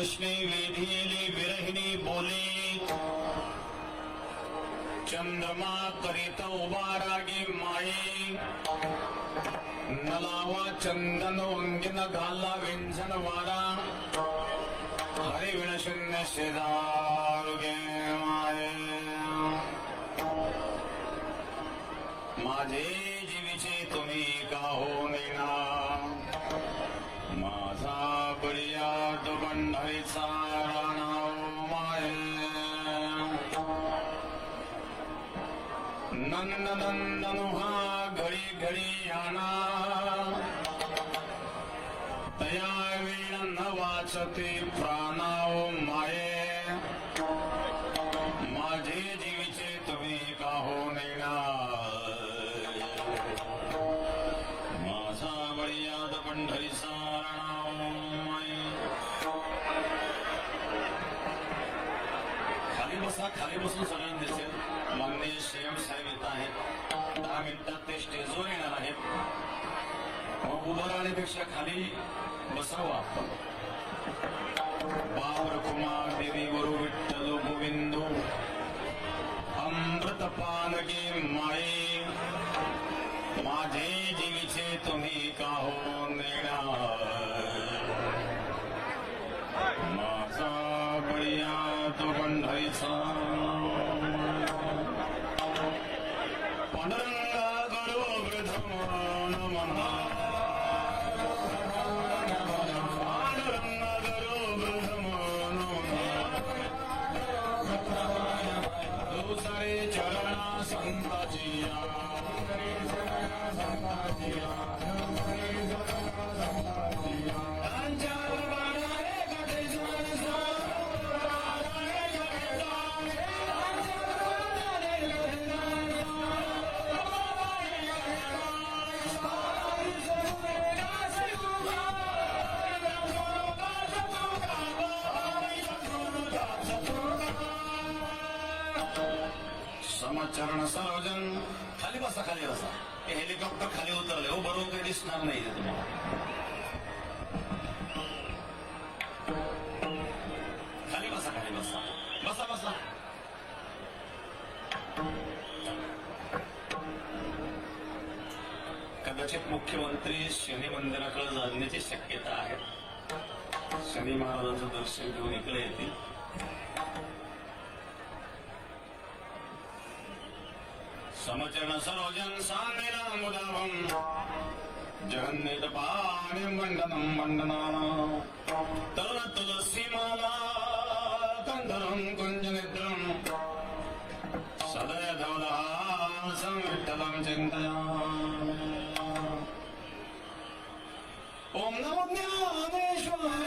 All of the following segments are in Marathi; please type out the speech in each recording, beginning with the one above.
कृष्णे वेधिले विरहिणी बोले चंद्रमा करीत उभा रागे माये नलावा चंदन अंगिन घाला विंझन वारा हरि विण शून्य शेदारुगे माये माझे जीवीचे तुम्ही का हो नैना माझा बळीया तो पंढरीचा राणा माये नंद नंदन हा घडी घडी आना तया वेळ न वाचते प्राणाओ माये माझे जीवीचे तुम्ही का हो नैना माझा बळीयाद पंढरीचा राणा माये खाली बसा खाली बसून सगळ्यांना दिसेल माननीय सीएम साहेब येत आहेत 10 मिनिटात ते स्टेजवर येणार आहेत मग उभं राहण्यापेक्षा खाली बसावं आपण बावर कुमार देवी गुरु विठ्ठल गोविंदो अमृत पानगे माये माझे जीवीचे तुम्ही का हो नेणा माझा बळीया तो पंढरीचा पांडुरंगा गुरु प्रथम नमः पांडुरंगा गुरु प्रथम नमः दुसरे चरणा संताजिया चरण सरोजन खाली बसा खाली बसा हे हेलिकॉप्टर खाली उतरले हो बरोबर काही दिसणार नाही तुम्हाला खाली बसा बसा बसा कदाचित मुख्यमंत्री शनी मंदिराकडे जाण्याची शक्यता आहे शनी महाराजांचं दर्शन घेऊन इकडे येतील समचरण सरोजन सान्निरा मुदावम जगन्नित पाणि मंडनम मंडना तरुण तुलसी माला कंदरम कुंजनिद्रम सदय धवलासं विठ्ठलं चिन्तयामि ओम नमो ज्ञानेश्वराय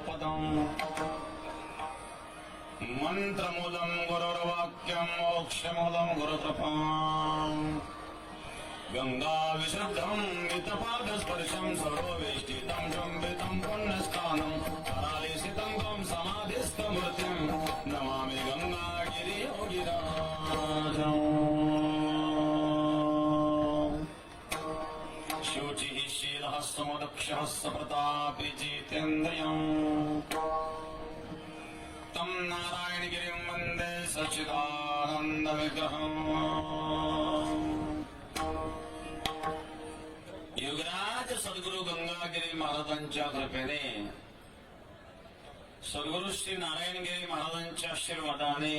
पदम मंत्रमूलम गुरुर्वाक्यम मोक्षमूलम गुरुकृपाम् गंगा विशुद्धम मितपादस्पर्शम सर्ववेष्टितं चुंबितं पुण्यस्थानं करालेशितं त्वं समाधिस्थमूर्तिं नमामि गंगागिरियोगिराजम् शुचिः शीलः समदक्षः सप्रतापि जितेन्द्रियम् तं नारायणगिरिं वन्दे सच्चिदानन्दविग्रहम् युगराज सद्गुरु गंगागिरी महाराजांच्या कृपेने सद्गुरु श्री नारायणगिरी महाराजांच्या आशीर्वादाने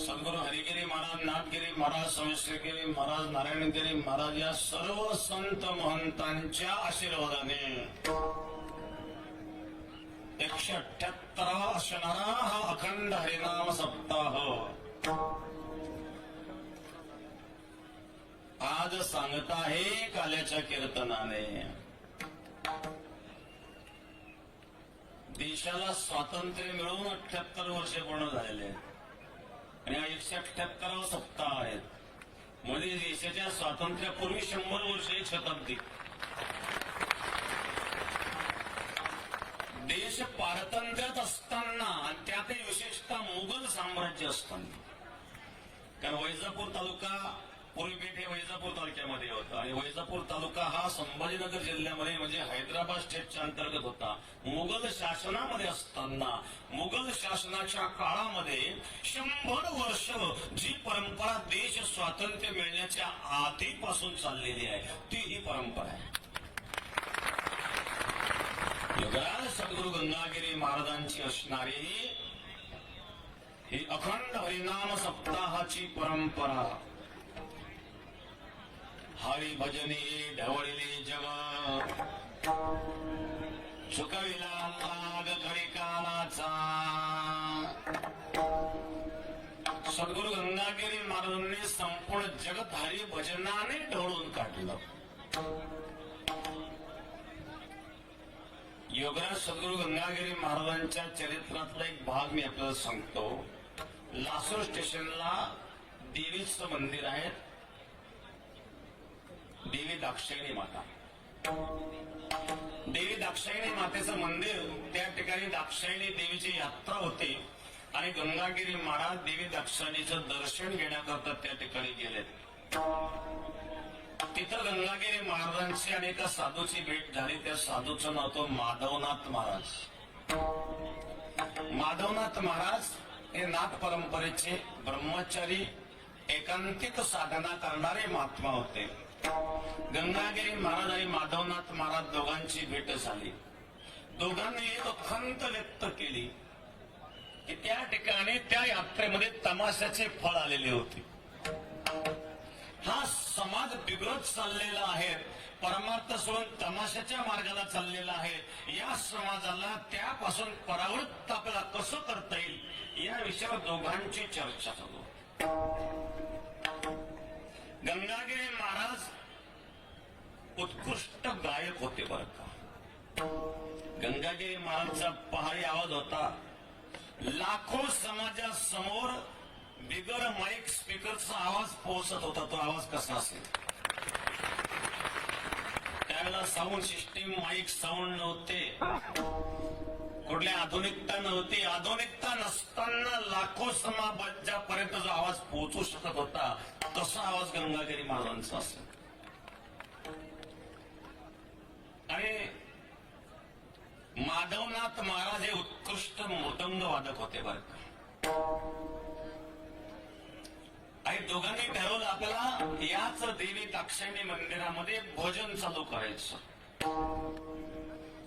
सद्गुरु हरिगिरी महाराज, नाथगिरी महाराज, सोमेश्वरगिरी महाराज, नारायणगिरी महाराज या सर्व संत महंतांच्या आशीर्वादाने 178वा असणारा हा अखंड हरिनाम सप्ताह आज सांगत आहे काल्याच्या कीर्तनाने. देशाला स्वातंत्र्य मिळवून 78 वर्ष पूर्ण झालेले आणि हा 178वा सप्ताह आहेत. म्हणजे देशाच्या स्वातंत्र्यापूर्वी 100 वर्ष एक शताब्दी. देश पारतंत्र्यात असताना आणि त्यातही विशेषतः मुघल साम्राज्य असताना, कारण वैजापूर तालुका पूर्वी पेठ हे वैजापूर तालुक्यामध्ये होता आणि वैजापूर तालुका हा संभाजीनगर जिल्ह्यामध्ये म्हणजे हैदराबाद स्टेटच्या अंतर्गत होता. मुघल शासनामध्ये असताना मुघल शासनाच्या काळामध्ये 100 वर्ष जी परंपरा देश स्वातंत्र्य मिळण्याच्या आधीपासून चाललेली आहे ती ही परंपरा आहे. युगराज सद्गुरु गंगागिरी महाराजांची असणारी ही अखंड हरिनाम सप्ताहाची परंपरा. हरी भजनी ढवळिले जग चुकविला लाग कळिकालाचा. सद्गुरु गंगागिरी महाराजांनी संपूर्ण जगत हरी भजनाने ढवळून काढलं. योगराज सद्गुरु गंगागिरी महाराजांच्या चरित्रातला एक भाग मी आपल्याला सांगतो. लासूर स्टेशनला देवीचं मंदिर आहे, देवी दाक्षायणी माता. देवी दाक्षायणी मातेचं मंदिर, त्या ठिकाणी दाक्षायणी देवीची यात्रा होते आणि गंगागिरी महाराज देवी दाक्षायणीचं दर्शन घेण्याकरता त्या ठिकाणी गेलेत. तिथं गंगागिरी महाराजांची आणि एका साधूची भेट झाली. त्या साधूचं नाव होतं माधवनाथ महाराज. माधवनाथ महाराज हे नाथ परंपरेचे ब्रह्मचारी एकांतिक साधना करणारे महात्मा होते. गंगागिरी महाराज आणि माधवनाथ महाराज दोघांची भेट झाली. दोघांनी एक खंत व्यक्त केली की त्या ठिकाणी त्या यात्रेमध्ये तमाशाचे फळ आलेले होते. हा समाज बिघडत चाललेला आहे, परमार्थ सोडून तमाशाच्या मार्गाला चाललेला आहे. या समाजाला त्यापासून परावृत्त आपल्याला कसं करता येईल या विषयावर दोघांची चर्चा चालू. गंगागिरी महाराज उत्कृष्ट गायक होते बरं का. गंगागिरी महाराजचा पहाडी आवाज होता. लाखो समाजासमोर बिगर माईक स्पीकरचा आवाज पोहोचत होता. तो आवाज कसा असेल? त्यावेळेला साऊंड सिस्टीम, माईक साऊंड नव्हते, कुठली आधुनिकता नव्हती. आधुनिकता नसताना लाखो समाजापर्यंत जो आवाज पोहोचू शकत होता तसा आवाज गंगागिरी महाराजांचा असेल. आणि माधवनाथ महाराज हे उत्कृष्ट मृदंग वादक होते बरं का. आणि दोघांनी ठरवलं आपल्याला याच देवी दाक्षायणी मंदिरामध्ये भजन चालू करायचं.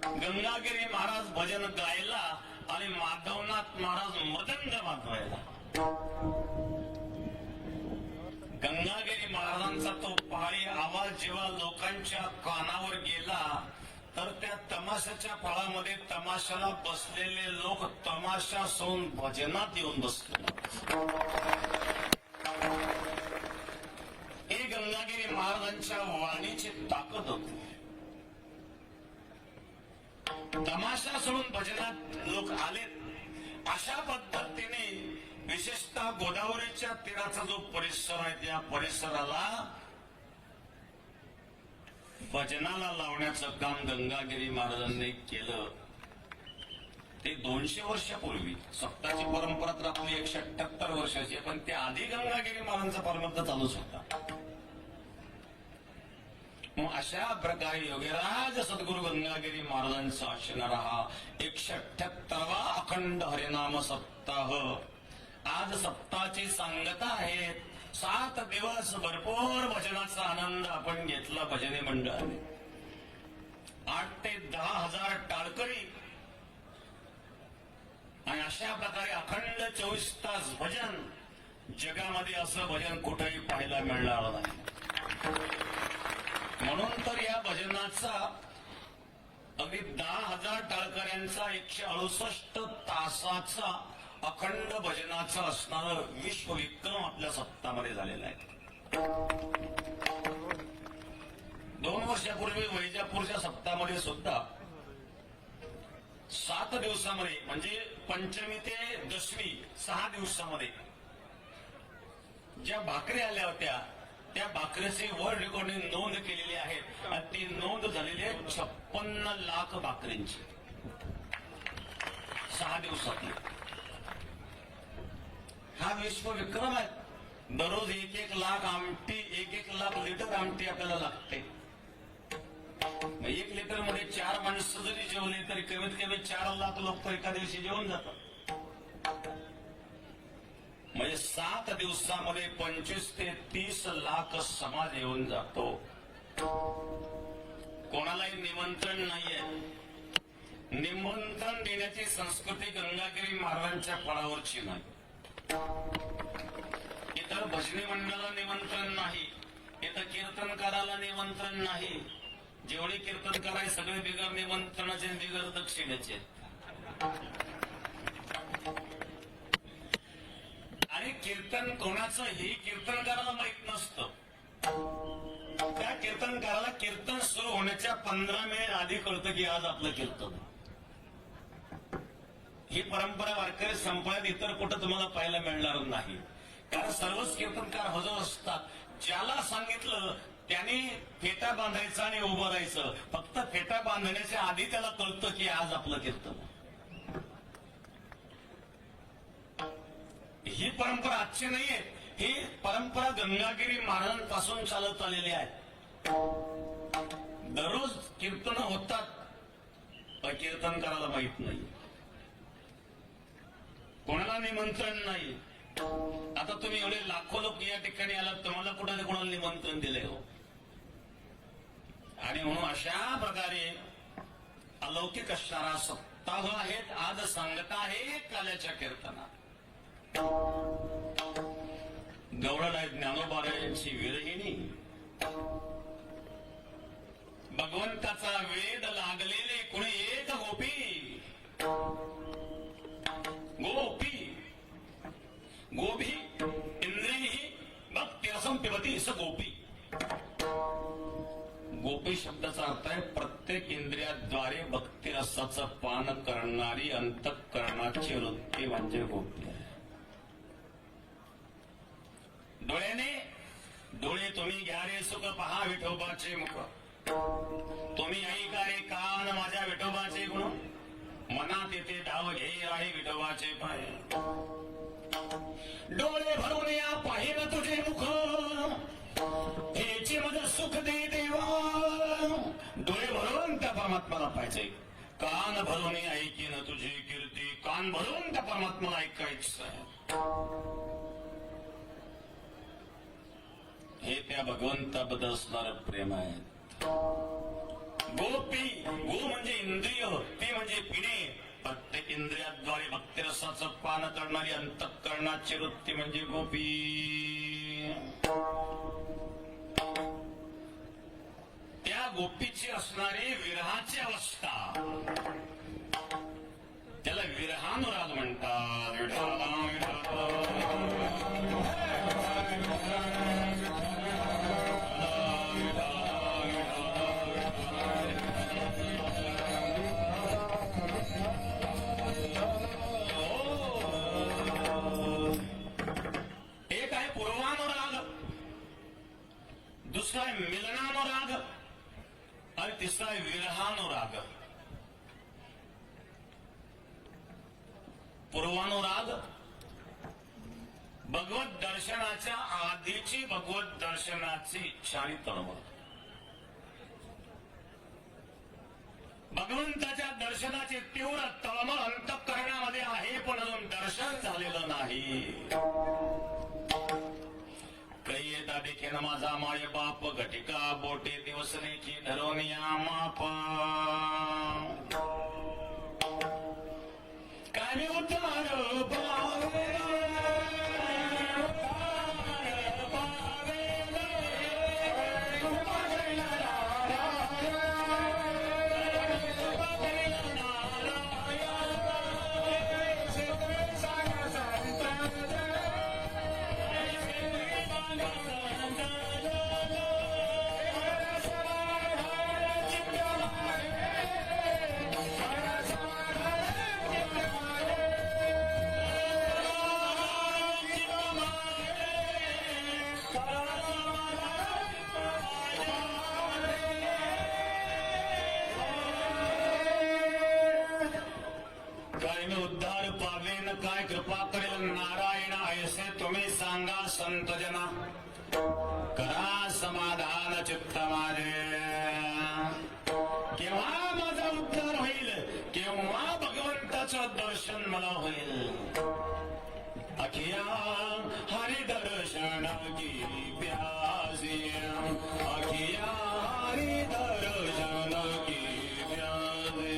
गंगागिरी महाराज भजन गायला आणि माधवनाथ महाराज मृदंग वाजवायला. गंगागिरी महाराजांचा तो पहाडी आवाज जेव्हा लोकांच्या कानावर गेला तर त्या तमाशाच्या फळामध्ये तमाशाला बसलेले लोक तमाशा सोडून भजनात येऊन बसले. ही गंगागिरी महाराजांच्या वाणीची ताकद होती. तमाशा सोडून भजनात लोक आलेत. अशा पद्धतीने विशेषतः गोदावरीच्या तीराचा जो परिसर आहे त्या परिसराला भजनाला लावण्याचं काम गंगागिरी महाराजांनी केलं. ते 200 वर्षापूर्वी. सप्ताची परंपरा तर आपली 178 वर्षाची आहे, पण त्या आधी गंगागिरी महाराजांचा परंपरा चालूच होता. मग अशा प्रकारे योगीराज सद्गुरु गंगागिरी महाराजांचा असणारा हा 178वा अखंड हरिनाम सप्ताह. आज सप्ताहाची सांगता आहे. 7 दिवस भरपूर भजनाचा आनंद आपण घेतला भजनी मंडळाने. 8 ते 10,000 टाळकरी आणि अशा प्रकारे अखंड 24 तास भजन. जगामध्ये असं भजन कुठेही पाहायला मिळणार नाही. म्हणून तर या भजनाचा अगदी 10,000 टाळकऱ्यांचा 168 तासाचा अखंड भजनाचा असणारं विश्वविक्रम आपल्या सप्ताहामध्ये झालेला आहे. 2 वर्षापूर्वी वैजापूरच्या सप्ताहामध्ये सुद्धा 7 दिवसामध्ये म्हणजे पंचमी ते दशमी 6 दिवसामध्ये ज्या भाकरी आल्या होत्या त्या भाकरीची वर्ल्ड रेकॉर्डिंग नोंद केलेली आहे. आणि ती नोंद झालेली आहे 56 लाख भाकरींची 6 दिवसातली. हा विश्वविक्रम आहे. दररोज 1-1 लाख आमटी 1-1 लाख लिटर आमटी आपल्याला लागते. 1 लिटर मध्ये 4 माणसं जरी जेवले तरी कमीत कमी 4 लाख लोक एका दिवशी जेवून जातात. म्हणजे 7 दिवसामध्ये 25 ते 30 लाख समाज येऊन जातो. कोणालाही निमंत्रण नाहीये. निमंत्रण देण्याची संस्कृती गंगागिरी महाराजांच्या फळावरची नाही. इतर भजनी मंडळाला निमंत्रण नाही. इतर कीर्तनकाराला निमंत्रण नाही. जेवढे कीर्तनकार आहे सगळे बिगर निमंत्रणाचे बिगर दक्षिणेचे. आणि कीर्तन कोणाचं हे कीर्तनकाराला माहित नसतं. त्या कीर्तनकाराला कीर्तन सुरू होण्याच्या 15 मिनिट आधी कळतं की आज आपलं कीर्तन. ही परंपरा वारकरी संपल्यात इतर कुठं तुम्हाला पाहायला मिळणार नाही. कारण सर्वच कीर्तनकार हजर असतात. ज्याला सांगितलं त्याने फेटा बांधायचा आणि उभं राहायचं. फक्त फेटा बांधण्याच्या आधी त्याला कळतं की आज आपलं कीर्तन. ही परंपरा आजची नाहीये. ही परंपरा गंगागिरी महाराजांपासून चालत आलेली आहे. दररोज कीर्तन होतात पण कीर्तनकाराला माहित नाही. कोणाला निमंत्रण नाही. आता तुम्ही एवढे लाखो लोक या ठिकाणी आलात, तुम्हाला कुठे कोणाला निमंत्रण दिले हो. आणि म्हणून अशा प्रकारे अलौकिक असणारा सप्ताह आहेत. आज सांगता आहे काल्याच्या कीर्तनात. गवळण आहे ज्ञानोबारायांची विरहिणी. भगवंताचा वेद लागलेले कुणी एक गोपी. गोपी गोभी इंद्रिय भक्ती रसम पिबती स गोपी. गोपी शब्दाचा अर्थ आहे प्रत्येक इंद्रियाद्वारे भक्ती रसाचं पान करणारी अंतःकरणाची वृत्ती म्हणजे गोपी आहे. डोळे तुम्ही घ्या रे सुख पहा विठोबाचे मुख. तुम्ही ऐका रे कान माझ्या विठोबाचे गुण. मनात येते डाव घे आहे विठोबाचे पाय. डोळे भरून या पाहिन तुझे मुख. हेचे माझं सुख दे देवा. डोळे भरून त्या परमात्म्याला पाहिजे. कान भरून ऐकीन तुझी कीर्ती. कान भरून त्या परमात्म्याला ऐकायचं आहे. हे त्या भगवंताबद्दल असणारं प्रेम आहे. गोपी गो म्हणजे इंद्रिय, पी म्हणजे पिणे. प्रत्येक इंद्रियाद्वारे भक्तिरसाचं पान करणारी अंतःकरणाची वृत्ती म्हणजे गोपी. त्या गोपीची असणारी विरहाची अवस्था त्याला विरहानुराग म्हणतात. पूर्वानुराग भगवत दर्शनाच्या आधीची भगवत दर्शनाची इच्छा आणि तळमळ. भगवंताच्या दर्शनाची तीव्र तळमळ अंतःकरणामध्ये आहे, पण अजून दर्शन झालेलं नाही. कै येता देखील माझा माळे बाप घटिका बोटे दिवसनेची धरोनिया माप. काय मी उद्धार पावे उद्धार पावेन काय कृपा करेल नारायण ऐसे तुम्ही सांगा संत जना. करा समाधान चित्त माझे. केव्हा माझा उद्धार होईल, केव्हा भगवंताचं दर्शन मला होईल. अखिया हरि दर्शन की प्यासी, अखिया हरि दर्शन की प्यासी.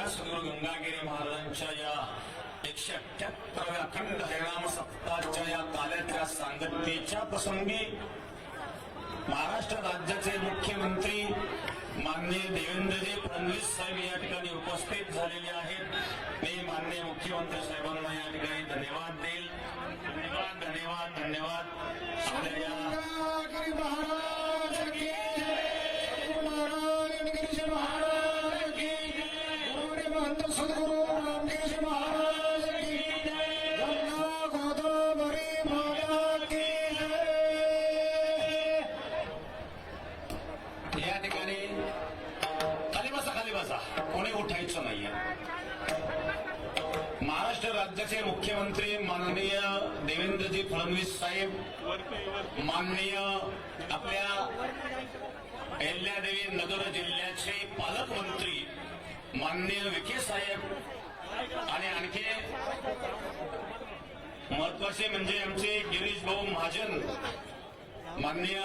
सद्गुरु गंगागिरी महाराजांच्या या 178व्या अखंड हरिनाम सप्ताहाच्या या काल्याच्या सांगतेच्या प्रसंगी महाराष्ट्र राज्याचे मुख्यमंत्री माननीय देवेंद्रजी फडणवीस साहेब या ठिकाणी उपस्थित झालेले आहेत. मी माननीय मुख्यमंत्री साहेबांना या ठिकाणी धन्यवाद देईल. धन्यवाद धन्यवाद धन्यवाद. आपल्या या सद्गुरु रामगिरी महाराज की जय. गंगा गोदावरी माता की जय. या ठिकाणी खाली बसा कोणी उठायचं नाहीये. महाराष्ट्र राज्याचे मुख्यमंत्री माननीय देवेंद्रजी फडणवीस साहेब, माननीय आपल्या अहिल्यादेवी नगर जिल्ह्याचे पालकमंत्री माननीय विखे साहेब आणि आणखी महत्वाचे म्हणजे आमचे गिरीश भाऊ महाजन, माननीय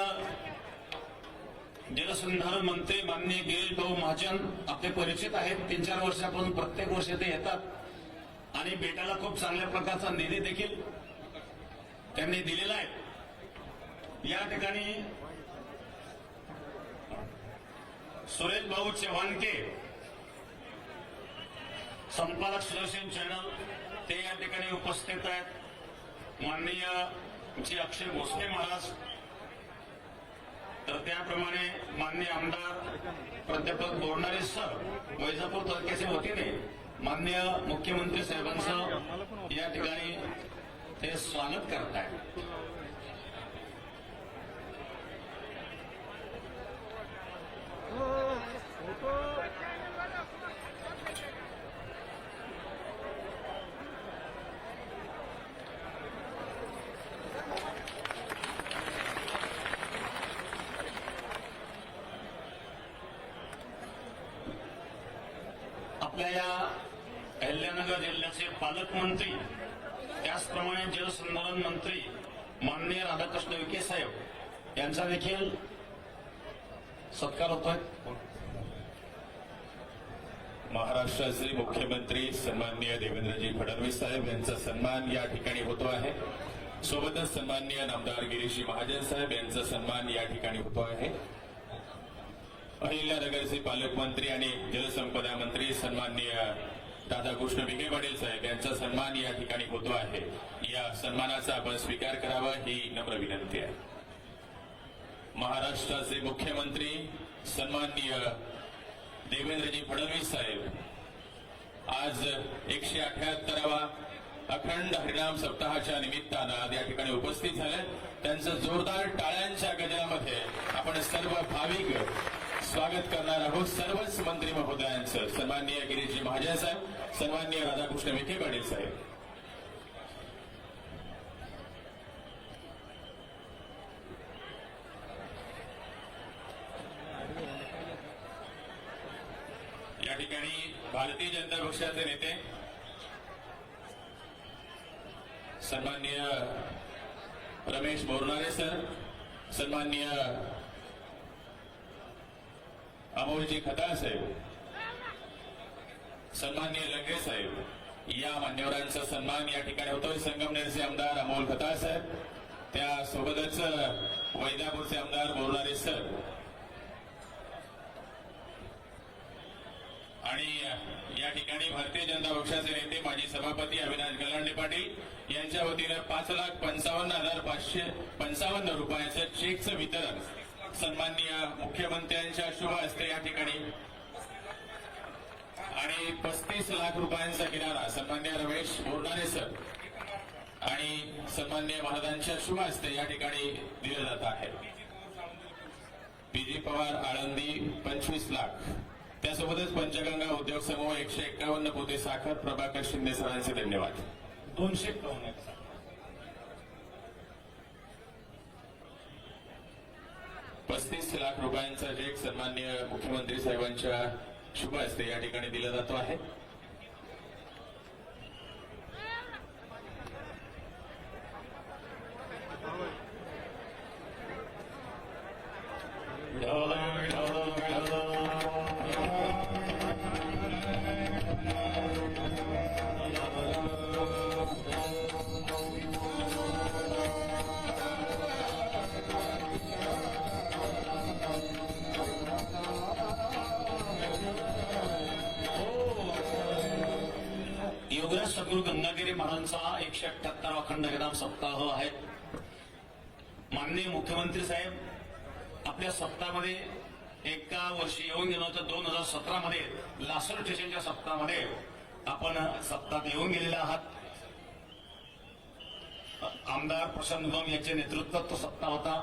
जलसंधारण मंत्री माननीय गिरीश भाऊ महाजन आपले परिचित आहेत. 3-4 वर्षापासून प्रत्येक वर्षी ते येतात आणि बेटाला खूप चांगल्या प्रकारचा निधी देखील त्यांनी दिलेला आहे. या ठिकाणी सुरेश भाऊ चव्हाणके संपादक सुदर्शन चॅनल ते या ठिकाणी उपस्थित आहेत. माननीय श्री अक्षय भोसले महाराज, तर त्याप्रमाणे माननीय आमदार प्राध्यापक बोरणारे सर वैजापूर तालुक्याचे वतीने माननीय मुख्यमंत्री साहेबांचं या ठिकाणी ते स्वागत करत आहेत. आपल्या या अहिल्यानगर जिल्ह्याचे पालकमंत्री त्याचप्रमाणे जलसंधारण मंत्री माननीय राधाकृष्ण विखे साहेब यांचा देखील सत्कार होतोय. महाराष्ट्राचे मुख्यमंत्री सन्माननीय देवेंद्रजी फडणवीस साहेब यांचा सन्मान या ठिकाणी होतो आहे. सोबतच सन्माननीय नामदार गिरीशजी महाजन साहेब यांचा सन्मान या ठिकाणी होतो आहे. अहिल्यानगरचे पालकमंत्री आणि जलसंपदा मंत्री सन्माननीय राधाकृष्ण विखे पाटील साहेब यांचा सन्मान या ठिकाणी होतो आहे. या सन्मानाचा आपण स्वीकार करावा ही नम्र विनंती आहे. महाराष्ट्राचे मुख्यमंत्री सन्माननीय देवेंद्रजी फडणवीस साहेब आज 178वा अखंड हरिनाम सप्ताहाच्या निमित्तानं या ठिकाणी उपस्थित झाले. त्यांचं जोरदार टाळ्यांच्या गजरामध्ये आपण सर्व भाविक स्वागत करणार आहोत. सर्वच मंत्री महोदयांचं सन्माननीय गिरीशजी महाजन साहेब, सन्माननीय राधाकृष्ण विखे पाटील साहेब. या ठिकाणी भारतीय जनता पक्षाचे नेते सन्माननीय रमेश बोरनारे सर, सन्माननीय अमोलजी खताळ साहेब, सन्माननीय लंगे साहेब या मान्यवरांचा सन्मान या ठिकाणी होतोय. संगमनेरचे आमदार अमोल खताळ साहेब, त्यासोबतच वैजापूरचे आमदार बोरनारे सर आणि या ठिकाणी भारतीय जनता पक्षाचे नेते माजी सभापती अविनाश गलांडे पाटील यांच्या वतीनं 5,55,555 रुपयाचं चेकचं वितरण सन्माननीय मुख्यमंत्र्यांच्या शुभ हस्ते या ठिकाणी आणि 35 लाख रुपयांचा किनारा सन्माननीय रमेश बोरनारे सर आणि सन्माननीय महाराजांच्या शुभ हस्ते या ठिकाणी दिलं जात आहे. पीजी पवार आळंदी 25 लाख, त्यासोबतच पंचगंगा उद्योग समूह 151 पोते साखर प्रभाकर शिंदे सरांचे धन्यवाद. 200 पाहुणे 35 लाख रुपयांचा चेक सन्माननीय मुख्यमंत्री साहेबांच्या शुभ हस्ते या ठिकाणी दिला जातो आहे. योगराज सद्गुरू गंगागिरी महाराजांचा 178वा अखंड हरिनाम सप्ताह आहे. माननीय मुख्यमंत्री साहेब आपल्या सप्ताहामध्ये एका वर्षी येऊन गेलो तर 2017 मध्ये लासूर स्टेशनच्या सप्ताहामध्ये आपण सप्ताहात येऊन गेलेला आहात. आमदार प्रशांत निगम यांच्या नेतृत्वात तो सप्ताह होता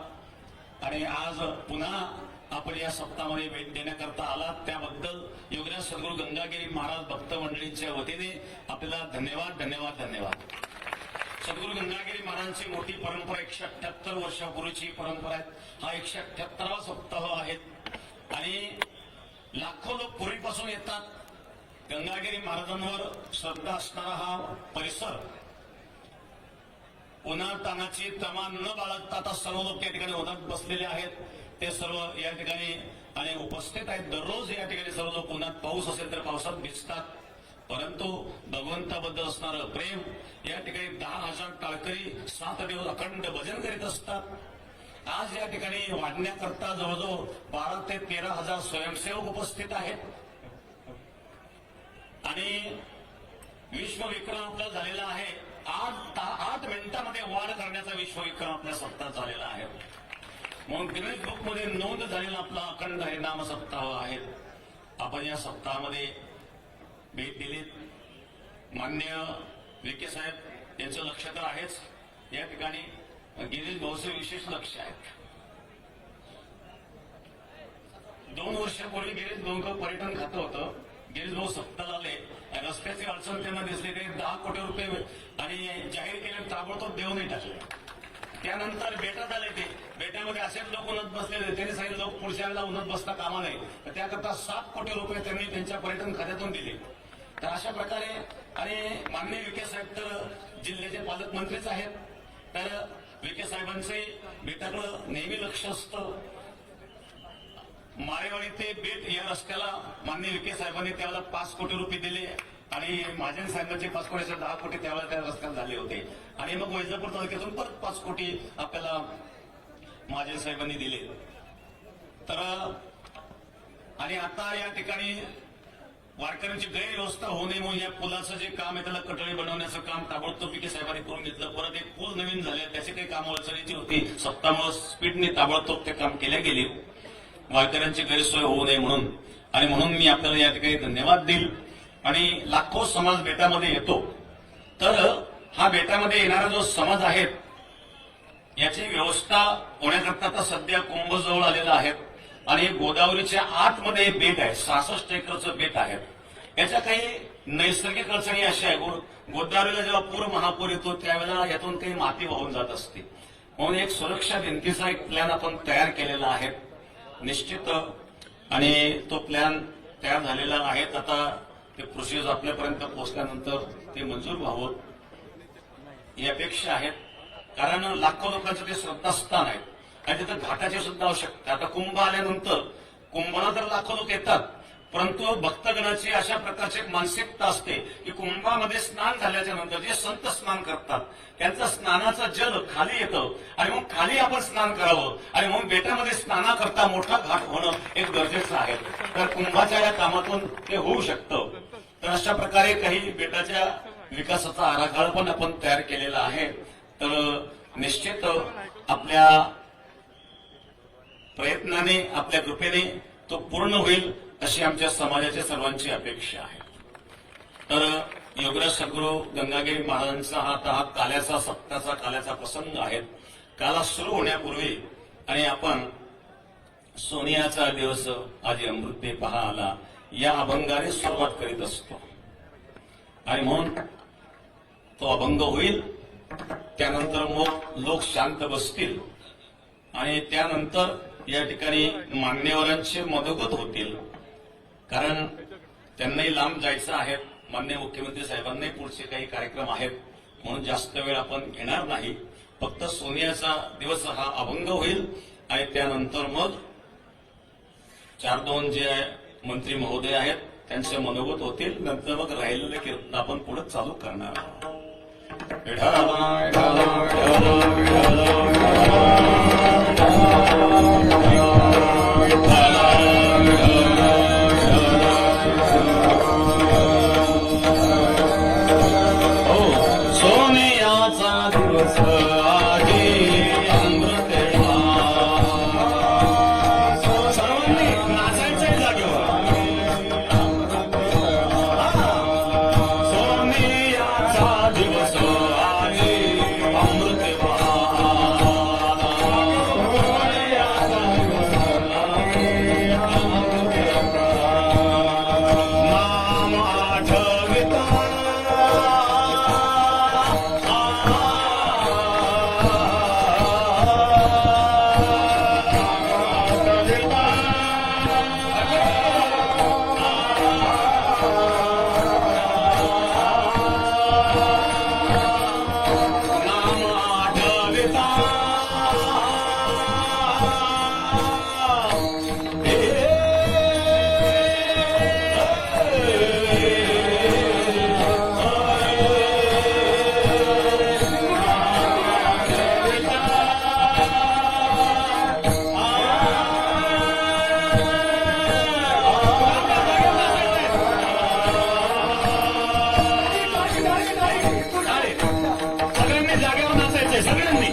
आणि आज पुन्हा आपण या सप्ताहामध्ये भेट देण्याकरता आलात, त्याबद्दल योगराज सद्गुरू गंगागिरी महाराज भक्त मंडळींच्या वतीने आपल्याला धन्यवाद धन्यवाद धन्यवाद. सद्गुरू गंगागिरी महाराजांची मोठी परंपरा 178 वर्षापूर्वीची परंपरा आहे. हा 178वा सप्ताह आहे आणि लाखो लोक पूर्वीपासून येतात. गंगागिरी महाराजांवर श्रद्धा असणारा हा परिसर उन्हातानाची तमा न बाळगता आता सर्व लोक या ठिकाणी उन्हात बसलेले आहेत. ते सर्व या ठिकाणी आणि उपस्थित आहेत. दररोज या ठिकाणी सर्व लोक उन्हात पाऊस असेल तर पावसात भिजतात, परंतु भगवंताबद्दल असणारं प्रेम या ठिकाणी 10,000 टाळकरी 7 दिवस अखंड भजन करीत असतात. आज या ठिकाणी वाढण्याकरता जवळजवळ 12 ते 13,000 स्वयंसेवक उपस्थित आहेत आणि विश्वविक्रम आपला झालेला आहे. 8 मिनिटांमध्ये वाढ करण्याचा विश्वविक्रम आपल्या सप्ताहात झालेला आहे. म्हणून गिनीज बुकमध्ये नोंद झालेला आपला अखंड हरिनाम सप्ताह आहे. आपण या सप्ताहामध्ये भेट दिलीत. मान्य विखे साहेब यांचं लक्ष तर आहेच. या ठिकाणी गिरीश भाऊचे विशेष लक्ष आहे. 2 वर्षापूर्वी गिरीश भाऊंचं पर्यटन खातं होतं. गिरीश भाऊ सत्ताला आले, रस्त्याची अडचण त्यांना दिसली, ते 10 कोटी रुपये आणि जाहीर केले, ताबडतोब देऊनही टाकले. त्यानंतर बेटात आले, ते बेटामध्ये असेच लोक उन्हात बसलेले, त्यांनी सांगितलं लोक पुढच्या वेळेला उन्हात बसता कामा नये, त्याकरता 7 कोटी रुपये त्यांनी त्यांच्या पर्यटन खात्यातून दिले तर अशा प्रकारे आणि माननीय विखे साहेब तर जिल्ह्याचे पालकमंत्रीच आहेत, तर विखे साहेबांचे बेटाकडं नेहमी लक्ष असतं. मारेवाडी ते बेट या रस्त्याला माननीय विखे साहेबांनी त्यावेळेला 5 कोटी रुपये दिले आणि महाजन साहेबांचे 5 कोटीचे 10 कोटी त्यावेळेला त्या रस्त्याला झाले होते. आणि मग वैजापूर तालुक्यातून परत 5 कोटी आपल्याला महाजन साहेबांनी दिले. तर आणि आता या ठिकाणी वारकऱ्यांची गैरव्यवस्था होऊ नये म्हणून या पुलाचं जे काम आहे त्याला कटळी बनवण्याचं काम ताबडतोब विखे साहेबांनी करून घेतलं. परत एक पूल नवीन झाले, त्याची काही काम अडचणीची होती, सप्ताहामुळे स्पीडने ताबडतोब ते काम केल्या गेले वारकऱ्यांची गैरसोय होऊ नये म्हणून. आणि म्हणून मी आपल्याला या ठिकाणी धन्यवाद देईल. आणि लाखो समाज बेटामध्ये येतो, तर हा बेटामध्ये येणारा जो समाज आहे याची व्यवस्था होण्याकरता आता सध्या कुंभ जवळ आलेला आहे आणि गोदावरीच्या आतमध्ये बेट आहे, 66 एकरचं बेट आहे. याच्या काही नैसर्गिक अडचणी अशा आहे, गोदावरीला जेव्हा पूर महापूर येतो त्यावेळेला यातून काही माती वाहून जात असते, म्हणून एक सुरक्षा भिंतीचा एक प्लॅन आपण तयार केलेला आहे निश्चित. आणि तो प्लॅन तयार झालेला आहे. आता ते प्रोसिजर आपल्यापर्यंत पोहोचल्यानंतर ते मंजूर व्हावं ही अपेक्षा आहे. कारण लाखो लोकांचं ते श्रद्धास्थान आहे आणि तिथं घाटाची सुद्धा आवश्यकता. आता कुंभ आल्यानंतर कुंभाला तर लाखो लोक येतात, परंतु भक्तगणाची अशा प्रकारची एक मानसिकता असते की कुंभामध्ये स्नान झाल्याच्या नंतर जे संत स्नान करतात त्यांचं स्नानाचं जल खाली येतं आणि मग खाली आपण स्नान करावं आणि मग बेटामध्ये स्नानाकरता मोठा घाट होणं एक गरजेचं आहे. तर कुंभाच्या या कामातून ते होऊ शकतं. तर अशा प्रकारे काही बेटाच्या विकासाचा आराखडा पण आपण तयार केलेला आहे. तर निश्चित आपल्या प्रयत्नाने आपल्या कृपेने तो पूर्ण होईल अशी आमच्या समाजाच्या सर्वांची अपेक्षा आहे. तर योगराज सद्गुरू गंगागिरी महाराजांचा हा काल्याचा सप्ताचा काल्याचा प्रसंग आहे. काला सुरू होण्यापूर्वी आणि आपण सोनियाचा दिवस आज अमृते पहा आला या अभंगाने सुरुवात करीत असतो आणि म्हणून तो अभंग होईल. त्यानंतर मग लोक शांत बसतील आणि त्यानंतर या ठिकाणी मान्यवरांचे मदोगत होतील, कारण त्यांनाही लांब जायचं आहे. माननीय मुख्यमंत्री साहेबांनाही पुढचे काही कार्यक्रम आहेत, म्हणून जास्त वेळ आपण घेणार नाही. फक्त सोनियाचा दिवस हा अभंग होईल आणि त्यानंतर मग 4-2 जे मंत्री महोदय आहेत त्यांचे मनोगत होतील. नंतर मग राहिलेले कीर्तन आपण पुढे चालू करणार आहोत. सोनियाचा दिवस आहे अमृत सर्वांनी नाचायच्या जागेवर. सोनियाचा दिवस आहे अमृत नाम आठविता सगळ्यांनी जागेवर नाचायचंय, सगळ्यांनी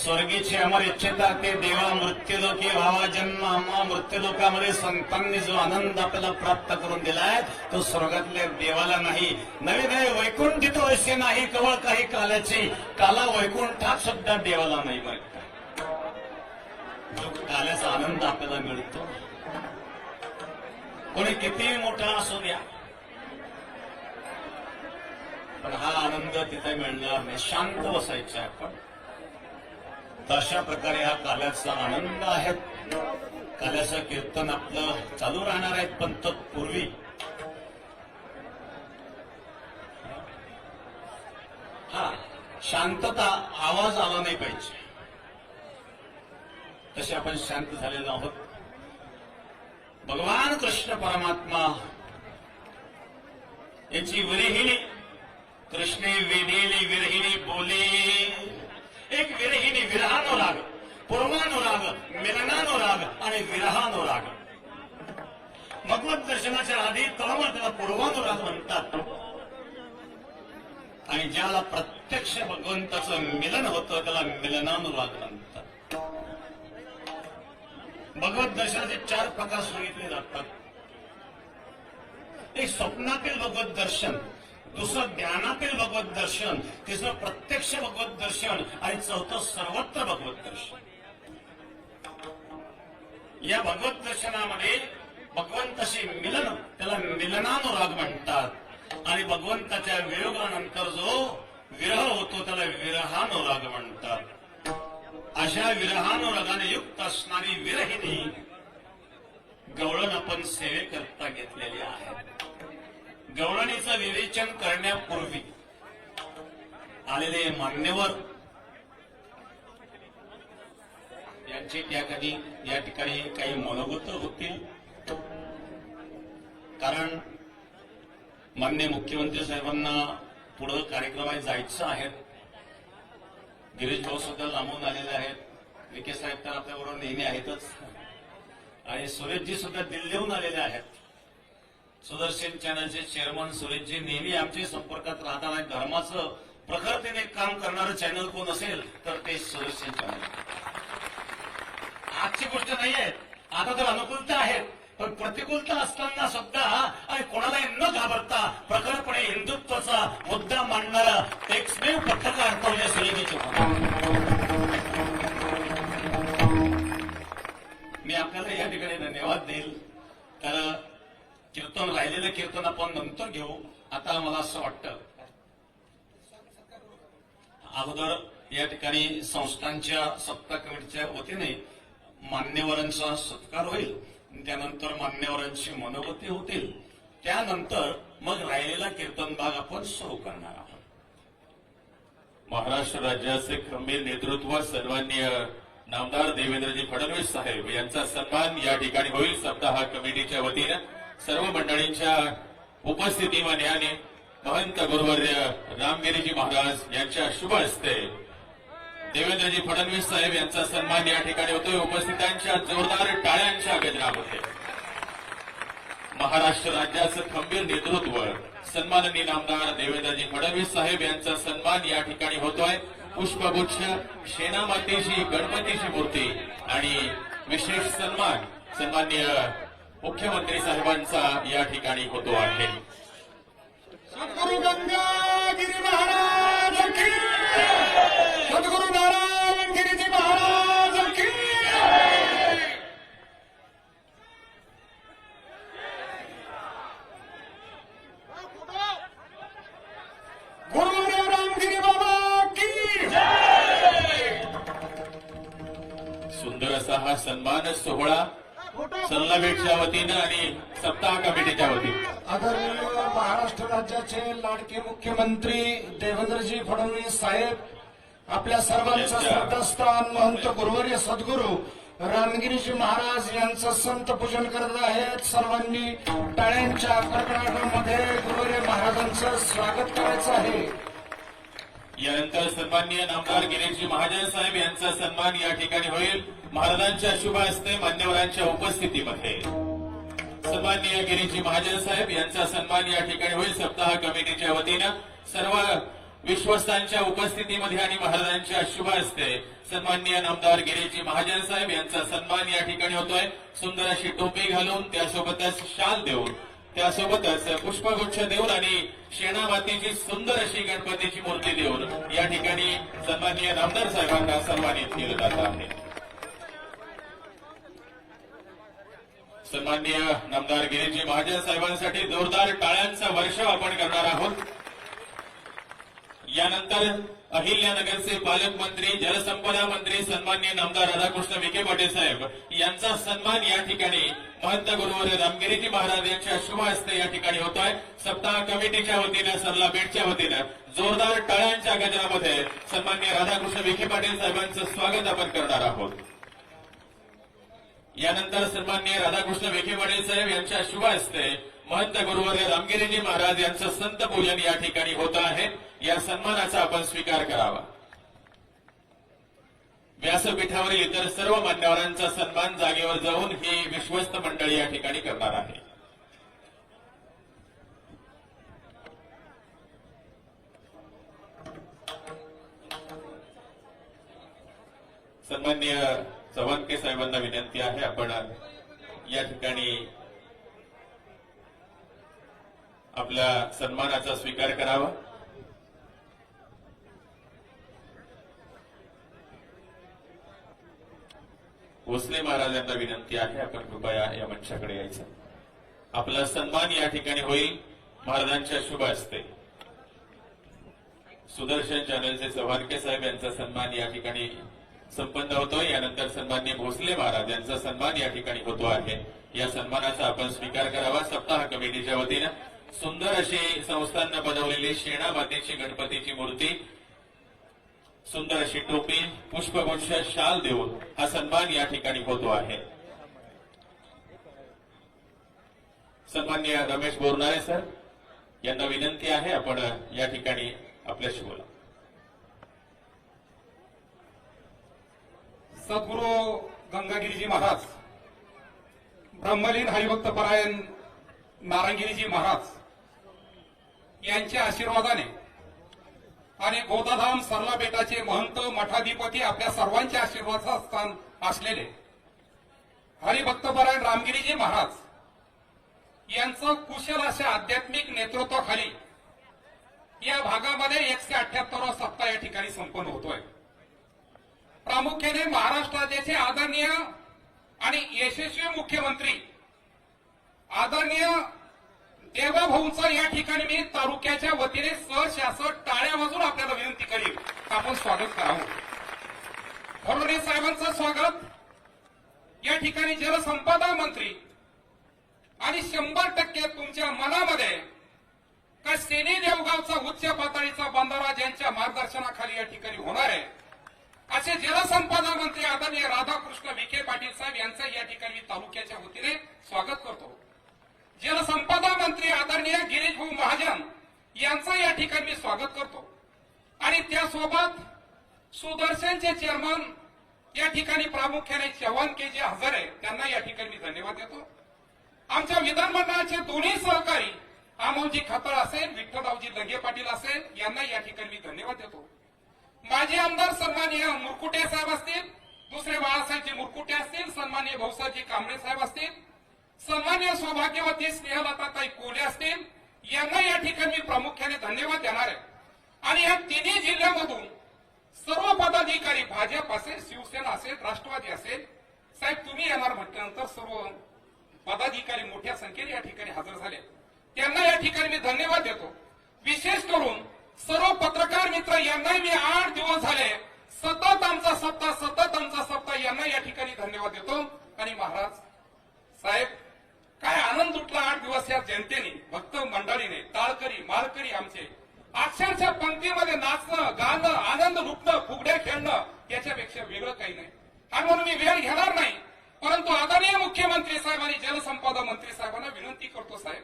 स्वर्गीची अमर इच्छिता ते देवा मृत्यूलोकी व्हावा जन्म आम्हा मृत्यूलोकामध्ये संतांनी जो आनंद आपल्याला प्राप्त करून दिलाय तो स्वर्गातल्या देवाला नाही. नवे नवे वैकुंठित वैसे नाही केवळ काही कालाची काला वैकुंठात सुद्धा देवाला नाही. बरं का? जो काल्याचा आनंद आपल्याला मिळतो कोणी कितीही मोठा असू द्या पण हा आनंद तिथे मिळणार नाही. शांत बसायचे आपण. तशा प्रकारे हा काल्याचा आनंद आहे. काल्याचं कीर्तन आपलं चालू राहणार आहे पण तत्पूर्वी हा शांतता आवाज आला नाही पाहिजे तसे आपण शांत झालेलो आहोत. भगवान कृष्ण परमात्मा याची विरहिणी कृष्णे वेदेली विरहिणी बोले. एक विरहिणी विरहानुराग पूर्वानुराग मिलनानुराग आणि विरहानुराग. भगवत दर्शनाच्या आधी तळमळ त्याला पूर्वानुराग म्हणतात आणि ज्याला प्रत्यक्ष भगवंताचं मिलन होतं त्याला मिलनानुराग म्हणतात. भगवत दर्शनाचे 4 प्रकार सांगितले जातात. एक स्वप्नातील भगवत दर्शन, दुसरं ज्ञानातील भगवत दर्शन, तिसरं प्रत्यक्ष भगवत दर्शन आणि चौथं सर्वत्र भगवत दर्शन. या भगवत दर्शनामध्ये भगवंताशी मिलन त्याला मिलनानुराग म्हणतात आणि भगवंताच्या वियोगानंतर जो विरह होतो त्याला विरहानुराग म्हणतात. अशा विरहानुरागाने युक्त असणारी विरहिणी गवळण आपण सेवेकरता घेतलेली आहे. गवळणीचं विवेचन करण्यापूर्वी आलेले मान्यवर यांची या ठिकाणी काही मनोगत होतील. कारण माननीय मुख्यमंत्री साहेबांना पुढे कार्यक्रमात जायचं आहे. गिरीश भाऊ सुद्धा लांबून आलेले आहेत. विखे साहेब तर आपल्याबरोबर नेहमी आहेतच आणि सुरेशजी सुद्धा दिल्लीहून आलेले आहेत. सुदर्शन चॅनलचे चेअरमन सुरेशजी नेहमी आमच्या संपर्कात राहतात. धर्माचं प्रखरतेने काम करणारं चॅनल कोण असेल तर ते सुदर्शन चॅनल. आजची गोष्ट नाही आहे. आता तर अनुकूलता आहे पण प्रतिकूलता असताना सुद्धा आणि कोणालाही न घाबरता प्रखरपणे हिंदुत्वाचा मुद्दा मांडणारा एकमेव पत्रकार म्हणजे सुरेशजी. मी आपल्याला या ठिकाणी धन्यवाद देईल. तर कीर्तन राहिलेलं कीर्तन आपण नंतर घेऊ. आता मला असं वाटतं अगोदर या ठिकाणी संस्थांच्या सत्ता कमिटीच्या वतीने मान्यवरांचा सत्कार होईल. त्यानंतर मान्यवरांची मनोगती होतील. त्यानंतर मग राहिलेला कीर्तन भाग आपण सुरू करणार आहोत. महाराष्ट्र राज्याचे खंबीर नेतृत्व सन्माननीय नामदार देवेंद्रजी फडणवीस साहेब यांचा सन्मान या ठिकाणी होईल. सप्ताह कमिटीच्या वतीनं सर्व मंडळींच्या उपस्थितीमध्ये महंत गुरुवर्य रामगिरीजी महाराज यांच्या शुभ हस्ते देवेंद्रजी फडणवीस साहेब यांचा सन्मान या ठिकाणी होतोय. उपस्थितांच्या जोरदार टाळ्यांच्या गजरामध्ये महाराष्ट्र राज्याचं खंबीर नेतृत्व सन्माननीय नामदार देवेंद्रजी फडणवीस साहेब यांचा सन्मान या ठिकाणी होतोय. पुष्पगुच्छ, शेणामातीची गणपतीची मूर्ती आणि विशेष सन्मान सन्माननीय मुख्यमंत्री साहेबांचा या ठिकाणी होतो आहे. सद्गुरु गंगागिरी महाराज की, सद्गुरु नारायण गिरीजी महाराज की. गुरुदेव रामगिरी बाबा की. सुंदर असा हा सन्मान सोहळा सल्लापेठच्या वतीनं आणि सप्ताह कमिटीच्या वतीनं आदरणीय महाराष्ट्र राज्याचे लाडके मुख्यमंत्री देवेंद्रजी फडणवीस साहेब आपल्या सर्वांचं श्रद्धास्थान महंत गुरुवर्य सद्गुरू रामगिरीजी महाराज यांचं संत पूजन करत आहेत. सर्वांनी टाळ्यांच्या कडकडाटामध्ये गुरुवर्य महाराजांचं स्वागत करायचं आहे. यानंतर सन्माननीय नामदार गिरीशजी महाजन साहेब यांचा सन्मान या ठिकाणी होईल. महाराजांच्या शुभ हस्ते मान्यवरांच्या उपस्थितीमध्ये सन्माननीय गिरीशजी महाजन साहेब यांचा सन्मान या ठिकाणी होईल. सप्ताह कमिटीच्या वतीनं सर्व विश्वस्तांच्या उपस्थितीमध्ये आणि महाराजांच्या शुभ हस्ते सन्माननीय नामदार गिरीजी महाजन साहेब यांचा सन्मान या ठिकाणी होतोय. सुंदर अशी टोपी घालून, त्यासोबतच शाल देऊन, त्यासोबतच पुष्पगुच्छ देऊन आणि शेणा मातीची सुंदर अशी गणपतीची मूर्ती देऊन या ठिकाणी सन्माननीय नामदार साहेबांना सन्मानित केलं जात आहे. सन्माननीय नामदार गिरीजी महाजन साहेबांसाठी जोरदार टाळ्यांचा वर्षाव आपण करणार आहोत. यानंतर अहिल्यानगरचे पालकमंत्री, जलसंपदा मंत्री सन्माननीय नामदार राधाकृष्ण विखे पाटील साहेब यांचा सन्मान या ठिकाणी महंत गुरुवर रामगिरीजी महाराज यांच्या शुभ हस्ते या ठिकाणी होत आहे. सप्ताह कमिटीच्या वतीनं, सरला बेटच्या वतीनं जोरदार टाळ्यांच्या गजरामध्ये सन्माननीय राधाकृष्ण विखे पाटील साहेबांचं स्वागत आपण करणार आहोत. यानंतर सन्माननीय राधाकृष्ण विखे पाटील साहेब यांच्या शुभ हस्ते महंत गुरुवर्य रामगिरीजी महाराज यांचं संत पूजन या ठिकाणी होत आहे. या सन्मानाचा आपण स्वीकार करावा. व्यासपीठावरील इतर सर्व मान्यवरांचा सन्मान जागेवर जाऊन ही विश्वस्त मंडळी या ठिकाणी करणार आहे. सन्माननीय चव्हाणके साहेबांना विनंती आहे, आपण या ठिकाणी आपल्या सन्मानाचा स्वीकार करावा. भोसले महाराजांना विनंती आहे, आपण कृपया या मंचाकडे यायचं. आपला सन्मान या ठिकाणी होईल महाराजांच्या शुभ हस्ते. सुदर्शन चॅनलचे चव्हाणके साहेब यांचा सन्मान या ठिकाणी संपन्न होतोय. यानंतर सन्माननीय भोसले महाराज यांचा सन्मान या ठिकाणी होतो आहे. या सन्मानाचा आपण स्वीकार करावा. सप्ताह कमिटीच्या वतीनं सुंदर अशी संस्थांना बनवलेली शेणा मातेची गणपतीची मूर्ती, सुंदर अशी टोपी, पुष्पगुच्छ, शाल देऊन हा सन्मान या ठिकाणी होतो आहे. सन्माननीय रमेश बोरनारे सर यांना विनंती आहे, आपण या ठिकाणी आपल्याशी बोला. सद्गुरू गंगागिरीजी महाराज, ब्रह्मलीन हरिभक्त परायण नारायणगिरीजी महाराज यांच्या आशीर्वादाने आणि गोदाधाम सरला बेटाचे महंत मठाधिपती आपल्या सर्वांच्या आशीर्वादाचं स्थान असलेले हरिभक्त परायण रामगिरीजी महाराज यांचं कुशल अशा आध्यात्मिक नेतृत्वाखाली या भागामध्ये 178वा सप्ताह या ठिकाणी संपन्न होतोय. प्रामुख्याने महाराष्ट्र राज्याचे आदरणीय आणि यशस्वी मुख्यमंत्री आदरणीय देवाभाऊंचा या ठिकाणी मी तालुक्याच्या वतीने सहशासन टाळ्या वाजून आपल्याला विनंती करीन, आपण स्वागत करावं. फडणवीस साहेबांचं स्वागत या ठिकाणी जलसंपदा मंत्री आणि 100% तुमच्या मनामध्ये का सेनी देवगावचा उच्च पातळीचा बंधारा ज्यांच्या मार्गदर्शनाखाली या ठिकाणी होणार आहे असे जलसंपदा मंत्री आदरणीय राधाकृष्ण विखे पाटील साहेब यांचं या ठिकाणी तालुक्याच्या वतीने स्वागत करतो. जलसंपदा मंत्री आदरणीय गिरीश भाऊ महाजन यांचं या ठिकाणी मी स्वागत करतो आणि त्यासोबत सुदर्शनचे चेअरमन या ठिकाणी प्रामुख्याने चव्हाणके जे हजर आहे त्यांना या ठिकाणी मी धन्यवाद देतो. आमच्या विधानमंडळाचे दोन्ही सहकारी अमोलजी खताळ असेल, विठ्ठलरावजी लंगे पाटील असेल यांना या ठिकाणी मी धन्यवाद देतो. माजी आमदार सन्माननीय मुरकुटे साहेब असतील, दुसरे बाळासाहेबजी मुरकुटे असतील, सन्माननीय भाऊसाहेबजी कांबळे साहेब असतील, सन्माननीय सौभाग्यवती स्नेहलताताई कोले असतील, यांना या ठिकाणी मी प्रामुख्याने धन्यवाद देणार आहे. आणि या तिन्ही जिल्ह्यामधून सर्व पदाधिकारी, भाजप असेल, शिवसेना असेल, राष्ट्रवादी असेल, साहेब तुम्ही येणार म्हटल्यानंतर सर्व पदाधिकारी मोठ्या संख्येने या ठिकाणी हजर झाले, त्यांना या ठिकाणी मी धन्यवाद देतो. विशेष करून सर्व पत्रकार मित्र यांनाही मी 8 दिवस झाले सतत आमचा सप्ताह यांना या ठिकाणी धन्यवाद देतो. आणि महाराज साहेब काय आनंद उठला 8 दिवस या जनतेने, भक्त मंडळीने, टाळकरी माळकरी आमचे अक्षरशः पंक्तीमध्ये नाचणं, गाणं, आनंद लुटणं, फुगड्या खेळणं याच्यापेक्षा वेगळं काही नाही. आणि म्हणून मी वेळ घेणार नाही, परंतु आदरणीय मुख्यमंत्री साहेब आणि जलसंपदा मंत्री साहेबांना विनंती करतो साहेब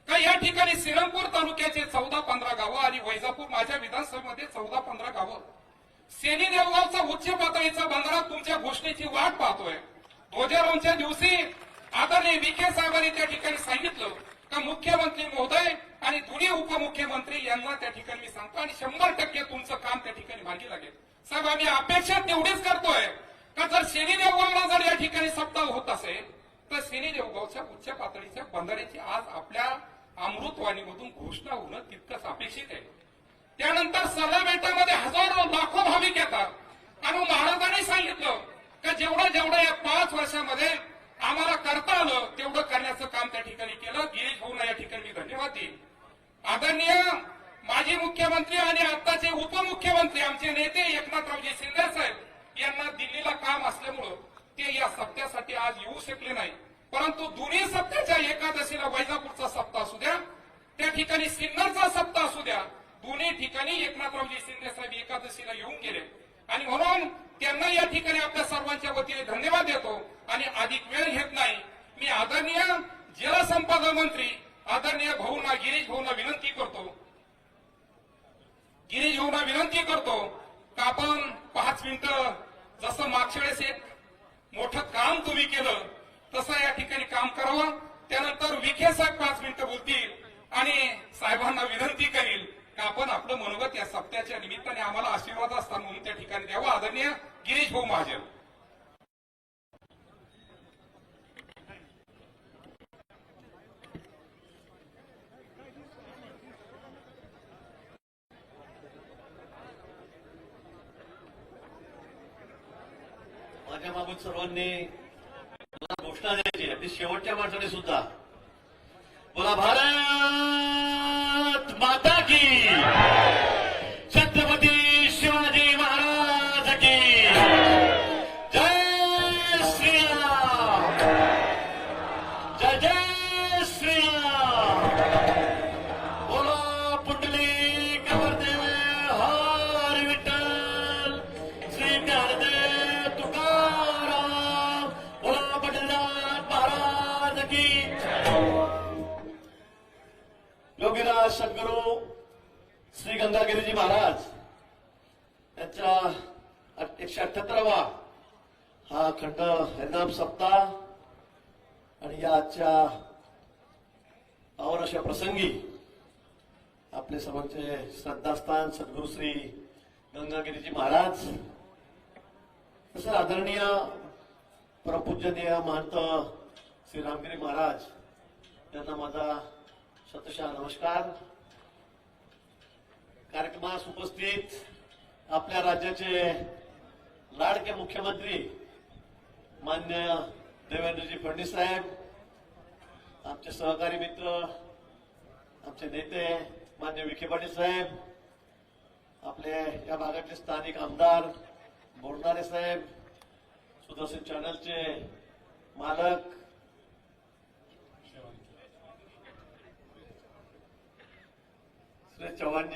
का या ठिकाणी श्रीरामपूर तालुक्याचे 14-15 गावं आणि वैजापूर माझ्या विधानसभेमध्ये 14-15 गावं, सेनी देवगावचा उच्च पातळीचा बंधारा तुमच्या घोषणेची वाट पाहतोय. ध्वजारोहणच्या दिवशी आदरणीय विखे साहेबांनी त्या ठिकाणी सांगितलं का मुख्यमंत्री महोदय आणि दोन्ही उपमुख्यमंत्री यांना त्या ठिकाणी मी सांगतो आणि 100% तुमचं काम त्या ठिकाणी मार्गी लागेल. साहेब, आम्ही अपेक्षा तेवढीच करतोय का जर शनी देवगावला जर या ठिकाणी सप्ताह होत असेल तर शनी देवगावच्या उच्च पातळीच्या बंधाऱ्याची आज आपल्या अमृतवाणीमधून घोषणा होणं तितकंच अपेक्षित आहे. त्यानंतर सरला बेटामध्ये हजारो लाखो भाविक येतात आणि महाराजांनी सांगितलं का जेवढं या 5 वर्षामध्ये आम्हाला करता आलं तेवढं करण्याचं काम त्या ठिकाणी केलं. गिरीश भाऊंना या ठिकाणी मी धन्यवाद देईन. आदरणीय माजी मुख्यमंत्री आणि आताचे उपमुख्यमंत्री आमचे नेते एकनाथरावजी शिंदे साहेब यांना दिल्लीला काम असल्यामुळं ते या सप्त्यासाठी आज येऊ शकले नाही. परंतु दोन्ही सप्त्याच्या एकादशीला वैजापूरचा सप्ताह असू द्या, त्या ठिकाणी सिन्नरचा सप्ताह असू द्या, दोन्ही ठिकाणी एकनाथरावजी शिंदे साहेब एकादशीला येऊन गेले आणि म्हणून त्यांना या ठिकाणी आपल्या सर्वांच्या वतीने धन्यवाद देतो. आणि अधिक वेळ घेत नाही, मी आदरणीय जलसंपदा मंत्री आदरणीय भाऊंना गिरीश भाऊंना विनंती करतो का आपण 5 मिनिटं जसं मागच्या वेळेस एक मोठं काम तुम्ही केलं तसं या ठिकाणी काम करावं. त्यानंतर विखे साहेब 5 मिनिटं बोलतील आणि साहेबांना विनंती करील का आपण आपलं मनोगत या सप्त्याच्या निमित्ताने आम्हाला आशीर्वाद असताना म्हणून त्या ठिकाणी द्यावं. आदरणीय गिरीश भाऊ महाजन. माझ्या बाबत सर्वांनी मला घोषणा द्यायची अगदी शेवटच्या माणसाने सुद्धा बोला भारत माता की, छत्रपती शिवाजी महाराज की जय श्रीराम, जय जय श्रीराम. बोला पुंडलिक वरदेव हरी विठ्ठल, श्री ज्ञानदेव तुकाराम, बोला पंढरीनाथ महाराज की. योगीराज सद्गुरू श्री गंगागिरीजी महाराज यांच्या 178वा हा अखंड हरिनाम सप्ताह आणि या आजच्या पावन अशा प्रसंगी आपले सर्वांचे श्रद्धास्थान सद्गुरू श्री गंगागिरीजी महाराज, तसं आदरणीय परमपूजनीय महंत श्री रामगिरी महाराज यांना माझा शतशः नमस्कार. कार्यक्रमास उपस्थित आपल्या राज्याचे लाडके मुख्यमंत्री मान्य देवेंद्रजी फडणवीस साहेब, आमचे सहकारी मित्र, आमचे नेते मान्य विखे पाटील साहेब, आपले या भागातले स्थानिक आमदार बोरनारे साहेब, सुदर्शन चॅनलचे मालक चव्हाण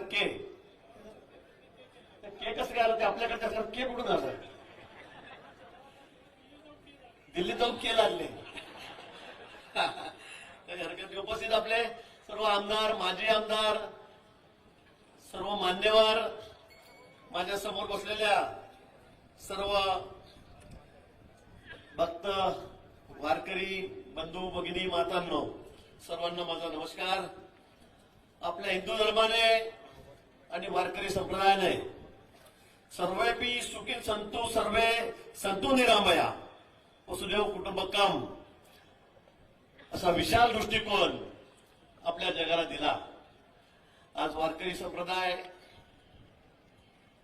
के कसं काय आलं ते आपल्याकडे के कुठून आलं? दिल्ली जाऊन के लागले. हरकत उपस्थित आपले सर्व आमदार, माजी आमदार, सर्व मान्यवर, माझ्या समोर बसलेल्या सर्व भक्त वारकरी बंधू भगिनी मातांनो, सर्वांना माझा नमस्कार. आपल्या हिंदू धर्माने आणि वारकरी संप्रदायाने सर्वेपी सुखी संतु सर्वे संतु निरामया वसुदेव कुटुंबकम असा विशाल दृष्टिकोन आपल्या जगाला दिला. आज वारकरी संप्रदाय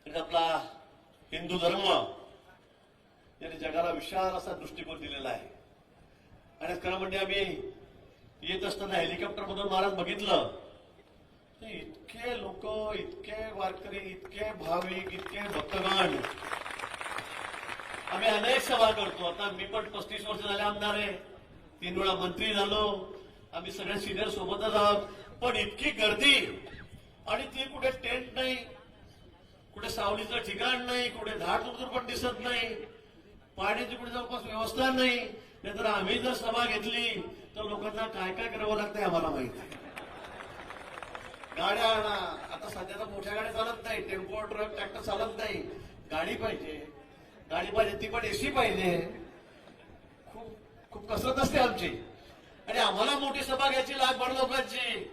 आपला हिंदू धर्म यांनी जगाला विशाल असा दृष्टिकोन दिलेला आहे. आणि खरं म्हणजे आम्ही येत असताना हेलिकॉप्टरमधून महाराज बघितलं, इतके लोक, इतके वारकरी, इतके भाविक, इतके भक्तगण. आम्ही अनेक सभा करतो. आता मी पण 35 वर्ष झाले आमदार आहे, 3 वेळा मंत्री झालो, आम्ही सगळे सिनियर सोबतच आहोत. पण इतकी गर्दी आणि ती कुठे टेंट नाही, कुठे सावलीचं ठिकाण नाही, कुठे झाड झुडूर पण दिसत नाही, पाण्याची कुठे जवळपास व्यवस्था नाही. नाहीतर आम्ही जर सभा घेतली तर लोकांना काय काय करावं लागतंय आम्हाला माहिती आहे. गाड्या आणा, आता सध्या तर मोठ्या गाड्या चालत नाही, टेम्पो ट्रक ट्रॅक्टर चालत नाही. गाडी पाहिजे ती पण एसी पाहिजे. खूप खूप कसरत असते आमची. आणि आम्हाला मोठी सभा घ्यायची लाखभर लोकांची,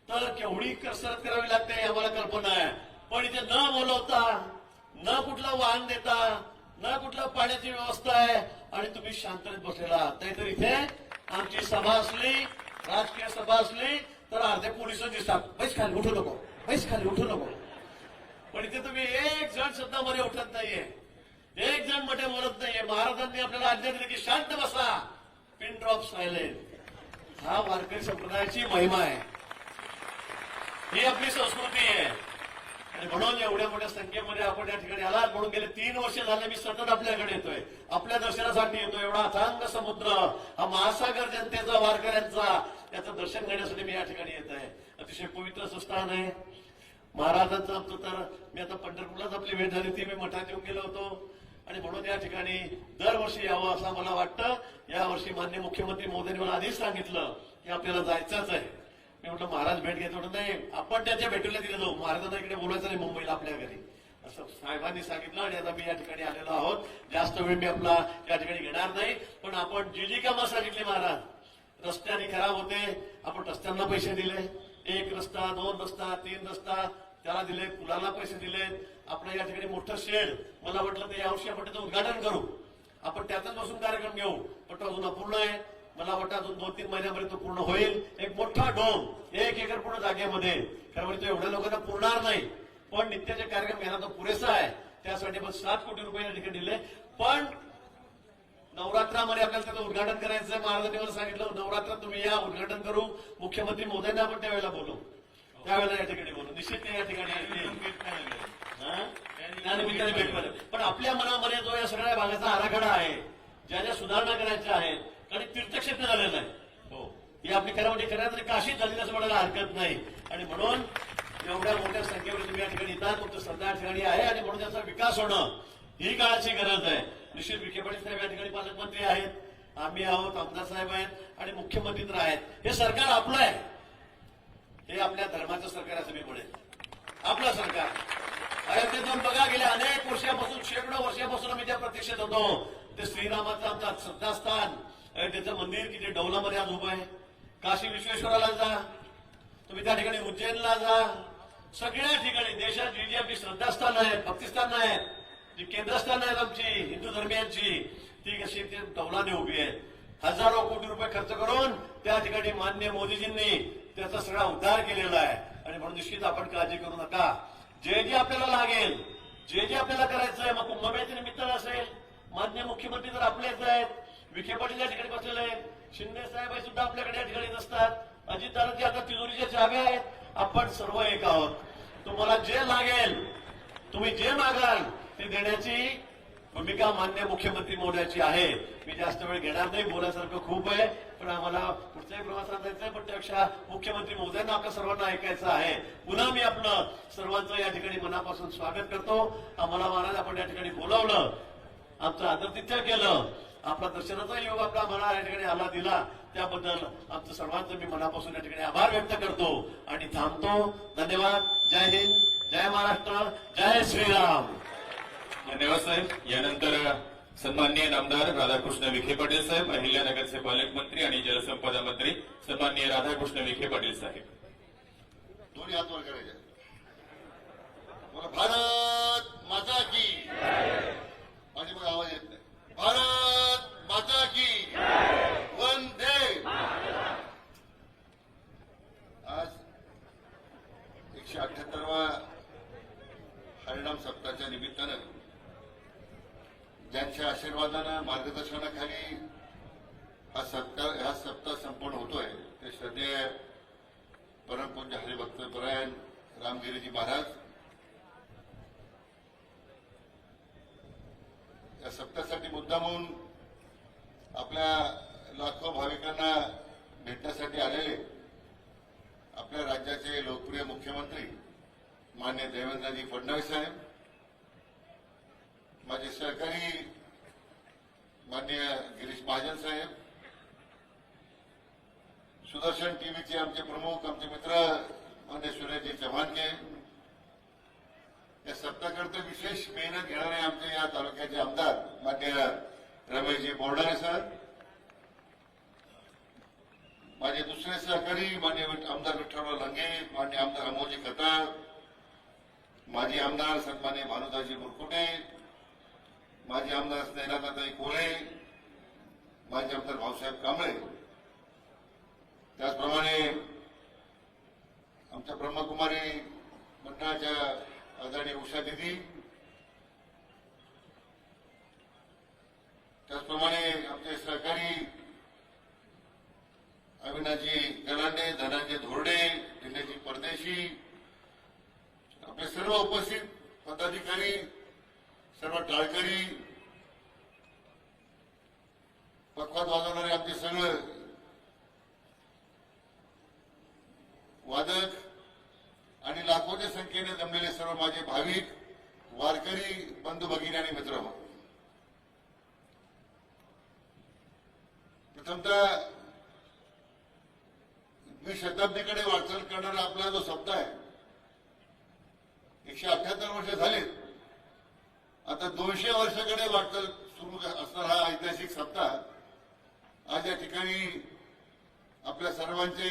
तर केवढी कसरत करावी लागते हे आम्हाला कल्पना आहे. पण इथे न बोलवता, न कुठलं वाहन देता, न कुठलं पाण्याची व्यवस्था आहे आणि तुम्ही शांततेत बसलेला आहात. नाहीतर इथे आमची सभा असली, राजकीय सभा असली तर अर्धे पोलिस दिसतात, पैस खाली उठू नको, पैस खाली उठू नको. पण इथे तुम्ही एक जण सुद्धा मध्ये उठत नाहीये, एक जण मध्ये बोलत नाहीये. महाराजांनी आपल्याला आज्ञा दिली की शांत बसा, पिन ड्रॉप सायलेंट. हा वारकरी संप्रदायाची महिमा आहे, ही आपली संस्कृती आहे. आणि म्हणून एवढ्या मोठ्या संख्येमध्ये आपण या ठिकाणी आलात. म्हणून गेले 3 वर्ष झाले मी सतत आपल्याकडे येतोय, आपल्या दर्शनासाठी येतोय. एवढा अथांग समुद्र, हा महासागर जनतेचा, वारकऱ्यांचा, याचं दर्शन घेण्यासाठी मी या ठिकाणी येत आहे. अतिशय पवित्र असं स्थान आहे महाराजांचं आमचं. तर मी आता पंढरपूरलाच आपली भेट झाली ती, मी मठात येऊन गेलो होतो. आणि म्हणून या ठिकाणी दरवर्षी यावं असं मला वाटतं. यावर्षी माननीय मुख्यमंत्री महोदयांनी मला आधीच सांगितलं की आपल्याला जायचंच आहे. मी म्हटलं महाराज भेट घेतो नाही, आपण त्याच्या भेटीला तिथे जाऊ, महाराजांना इकडे बोलायचं नाही मुंबईला आपल्या घरी, असं साहेबांनी सांगितलं. आणि आता मी या ठिकाणी आलेलो आहोत. जास्त वेळ मी आपला या ठिकाणी घेणार नाही. पण आपण जी कामं सांगितली महाराज, रस्त्याने खराब होते, आपण रस्त्यांना पैसे दिले, 1 रस्ता, 2 रस्ता, 3 रस्ता त्याला दिले, पुलाला पैसे दिले. आपलं या ठिकाणी मोठं शेड, मला वाटलं ते यावर्षी आपण त्याचं उद्घाटन करू, आपण त्यातच बसून कार्यक्रम घेऊ. पण तो अजून अपूर्ण आहे. मला वाटतं अजून 2-3 महिन्यामध्ये तो पूर्ण होईल. एक मोठा डोम 1 एकर पूर्ण जागेमध्ये, खरं म्हणजे तो एवढ्या लोकांना पुरणार नाही, पण नित्याचे कार्यक्रम घ्यायला तो पुरेसा आहे. त्यासाठी आपण 7 कोटी रुपये या ठिकाणी दिले. पण नवरात्रामध्ये आपल्याला त्याचं उद्घाटन करायचं आहे. महाराजांनी मला सांगितलं नवरात्रात तुम्ही या, उद्घाटन करू. मुख्यमंत्री मोदयांना आपण त्यावेळेला बोलू, त्यावेळेला या ठिकाणी बोलू, निश्चित ते या ठिकाणी त्यानिमित्ताने भेट करेल. पण आपल्या मनामध्ये जो या सगळ्या भागाचा आराखडा आहे, ज्या ज्या सुधारणा करायच्या आहेत, कारण तीर्थक्षेत्र झालेलं आहे, हो, ही आपली खरं म्हणजे खरं तरी काशीच झाली असं म्हणायला हरकत नाही. आणि म्हणून एवढ्या मोठ्या संख्येवर तुम्ही या ठिकाणी येतात, तुमचं श्रद्धा या ठिकाणी आहे. आणि म्हणून त्याचा विकास होणं ही काळाची गरज आहे. निश्चित विखे पाटील साहेब या ठिकाणी पालकमंत्री आहेत, आम्ही आहोत, आमदार साहेब आहेत आणि मुख्यमंत्री तर आहेत. हे सरकार आपलं आहे, हे आपल्या धर्माचं सरकार असं मी म्हणेन, आपलं सरकार. अयोध्येतून बघा, गेल्या अनेक वर्षापासून, शेकडो वर्षापासून आम्ही त्या प्रतीक्षेत होतो. ते श्रीरामाचं आमचं श्रद्धास्थान, अयोध्येचं मंदिर किती डौलामध्ये आज उभं आहे. काशी विश्वेश्वराला जा, तुम्ही त्या ठिकाणी उज्जैनला जा, सगळ्या ठिकाणी देशात जी जी आपली श्रद्धास्थान आहेत, भक्तिस्थान आहेत, जी केंद्रस्थान आहेत आमची हिंदू धर्मियांची, ती कशी ते डौलाने उभी आहेत. हजारो कोटी रुपये खर्च करून त्या ठिकाणी माननीय मोदीजींनी त्याचा सगळा उद्धार केलेला आहे. आणि म्हणून निश्चित आपण काळजी करू नका. जे जे आपल्याला लागेल, जे जे आपल्याला करायचं आहे, मग कुंभमेळ्याच्या निमित्तानं असेल, माननीय मुख्यमंत्री तर आपलेच आहेत, विखे पाटील या ठिकाणी बसलेले आहेत, शिंदे साहेब सुद्धा आपल्याकडे या ठिकाणी नसतात, अजितदादांची आता तिजोरीच्या चाव्या आहेत. आपण सर्व एक आहोत. तुम्हाला जे लागेल, तुम्ही जे मागाल ते देण्याची भूमिका माननीय मुख्यमंत्री महोदयाची आहे. मी जास्त वेळ घेणार नाही, बोलायसारखं खूप आहे, पण आम्हाला पुढच्याही प्रवासात जायचंय. पण त्यापेक्षा मुख्यमंत्री महोदयांना आपल्या सर्वांना ऐकायचं आहे. पुन्हा मी आपलं सर्वांचं या ठिकाणी मनापासून स्वागत करतो. आम्हाला महाराज आपण या ठिकाणी बोलावलं, आमचं आदरातिथ्य केलं, आपला दर्शनाचा योग आपला आम्हाला या ठिकाणी आला दिला, त्याबद्दल आमचं सर्वांचं मी मनापासून या ठिकाणी आभार व्यक्त करतो आणि थांबतो. धन्यवाद. जय हिंद, जय महाराष्ट्र, जय श्रीराम. धन्यवाद साहेब. यानंतर सन्माननीय नामदार राधाकृष्ण विखे पाटील साहेब, अहिल्यानगरचे पालकमंत्री आणि जलसंपदा मंत्री सन्माननीय राधाकृष्ण विखे पाटील साहेब. दोन्ही हात वर करायचे. बोला भारत माता की, माझी मग आवाज येत नाही. भारत माता की, वंदे. आज 178वा हरिनाम सप्ताहाच्या निमित्तानं ज्यांच्या आशीर्वादानं, मार्गदर्शनाखाली हा सप्ताह संपन्न होतोय, ते श्रद्धेय परमपूज्य हरिभक्तपरायण रामगिरीजी महाराज. या सप्ताहासाठी मुद्दामून आपल्या लाखो भाविकांना भेटण्यासाठी आलेले आपल्या राज्याचे लोकप्रिय मुख्यमंत्री माननीय देवेंद्रजी फडणवीस साहेब, माझे सहकारी माननीय गिरीश महाजन साहेब, सुदर्शन टीव्हीचे आमचे प्रमुख, आमचे मित्र माननीय सुरेशजी चव्हाणके, या सप्ताहाकरता विशेष मेहनत घेणारे आमचे या तालुक्याचे आमदार माननीय रमेशजी बोर्डारे सर, माझे दुसरे सहकारी मान्य आमदार विठ्ठलराव लंगे, मान्य आमदार अमोजी खताळ, माजी आमदार सन्मान्य भानुदाजी मुरकुटे, माजी आमदार स्नेहलताताई कोळे, माजी आमदार भाऊसाहेब कांबळे, त्याचप्रमाणे आमच्या ब्रह्मकुमारी मंडळाच्या आदरणीय उषा दिदी, त्याचप्रमाणे आमचे सहकारी अविनाशजी गलांडे, धनंजय धोरडे, दिनेशजी परदेशी, आपले सर्व उपस्थित पदाधिकारी, सर्व टाळकरी, पखवाज वाजवणारे आमचे सगळे वादक आणि लाखोच्या संख्येने जमलेले सर्व माझे भाविक, वारकरी, बंधू भगिनी आणि मित्र, प्रथमतः मी शताब्दीकडे वाटचाल करणारा आपला जो सप्ताह आहे, 178 वर्ष झाले, आता 200 वर्षाकडे वाटचाल सुरू असणारा हा ऐतिहासिक सप्ताह आज या ठिकाणी आपल्या सर्वांचे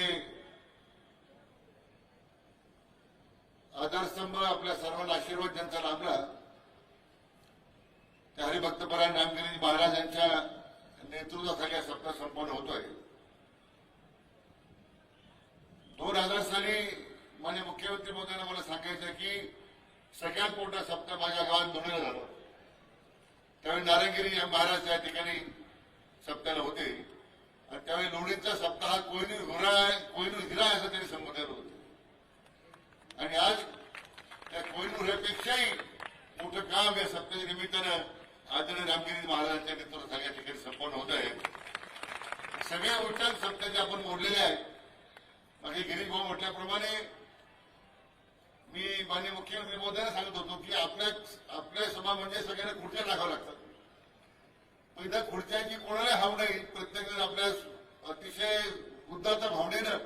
आधारस्तंभ, आपल्या सर्वांना आशीर्वाद ज्यांचा लाभला त्या हरिभक्तपरायण रामगिरी महाराज यांच्या नेतृत्वाखाली हा सप्ताह संपन्न होतोय. 2000 साली माननीय मुख्यमंत्री महोदयांना मला सांगायचं की सगळ्यात मोठा सप्ताह माझ्या गावात नोंदवला झाला. त्यावेळी नारायणगिरी महाराज या ठिकाणी सप्ताहाला होते आणि त्यावेळी लोणीचा सप्ताह कोहिनूर हिरा असं त्यांनी संबोधलं होतं. आणि आज त्या कोहिनूर हिऱ्यापेक्षाही मोठं काम या सप्ताहाच्या निमित्तानं आदरणीय रामगिरी महाराजांच्या नेतृत्वाखाली या ठिकाणी संपन्न होत आहे. सगळ्या गोष्टी सप्ताहाच्या आपण मोडलेल्या आहेत. मागे गिरीश भाऊ म्हटल्याप्रमाणे मी माननीय मुख्यमंत्री महोदयांना सांगत होतो की आपल्या सभा म्हणजे सगळ्यांना खुर्च्या टाकाव्या लागतात. पण इथं खुर्च्यांची कोणाला हाव नाही. प्रत्येकजण आपल्या अतिशय उदात्त भावनेनं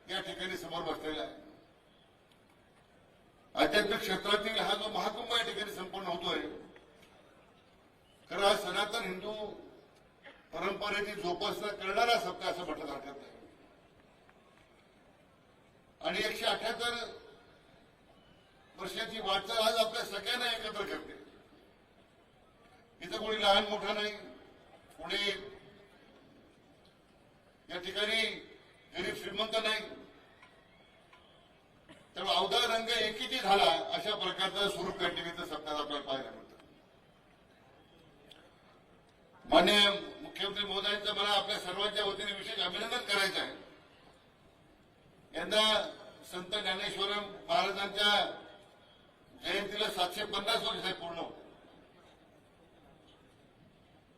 या ठिकाणी समोर बसलेला आहे. आध्यात्मिक क्षेत्रातील हा जो महाकुंभ या ठिकाणी संपन्न होतोय, खरं हा सनातन हिंदू परंपरेची जोपासना करणारा सप्ताह असं म्हटलं हरकत नाही. आणि 178 वर्षाची वाटचाल आज आपल्या सगळ्यांना एकत्र करते. इथं कोणी लहान मोठा नाही, कोणी या ठिकाणी गरीब श्रीमंत नाही. त्यामुळे अवधा रंग एकीची झाला अशा प्रकारचं स्वरूप या ठिकाणी सप्ताहात आपल्याला पाहायला मिळतं. माननीय मुख्यमंत्री महोदयांचं मला आपल्या सर्वांच्या वतीने विशेष अभिनंदन करायचं आहे. यंदा संत ज्ञानेश्वर महाराजांच्या जयंतीला 750 वर्ष आहे पूर्ण.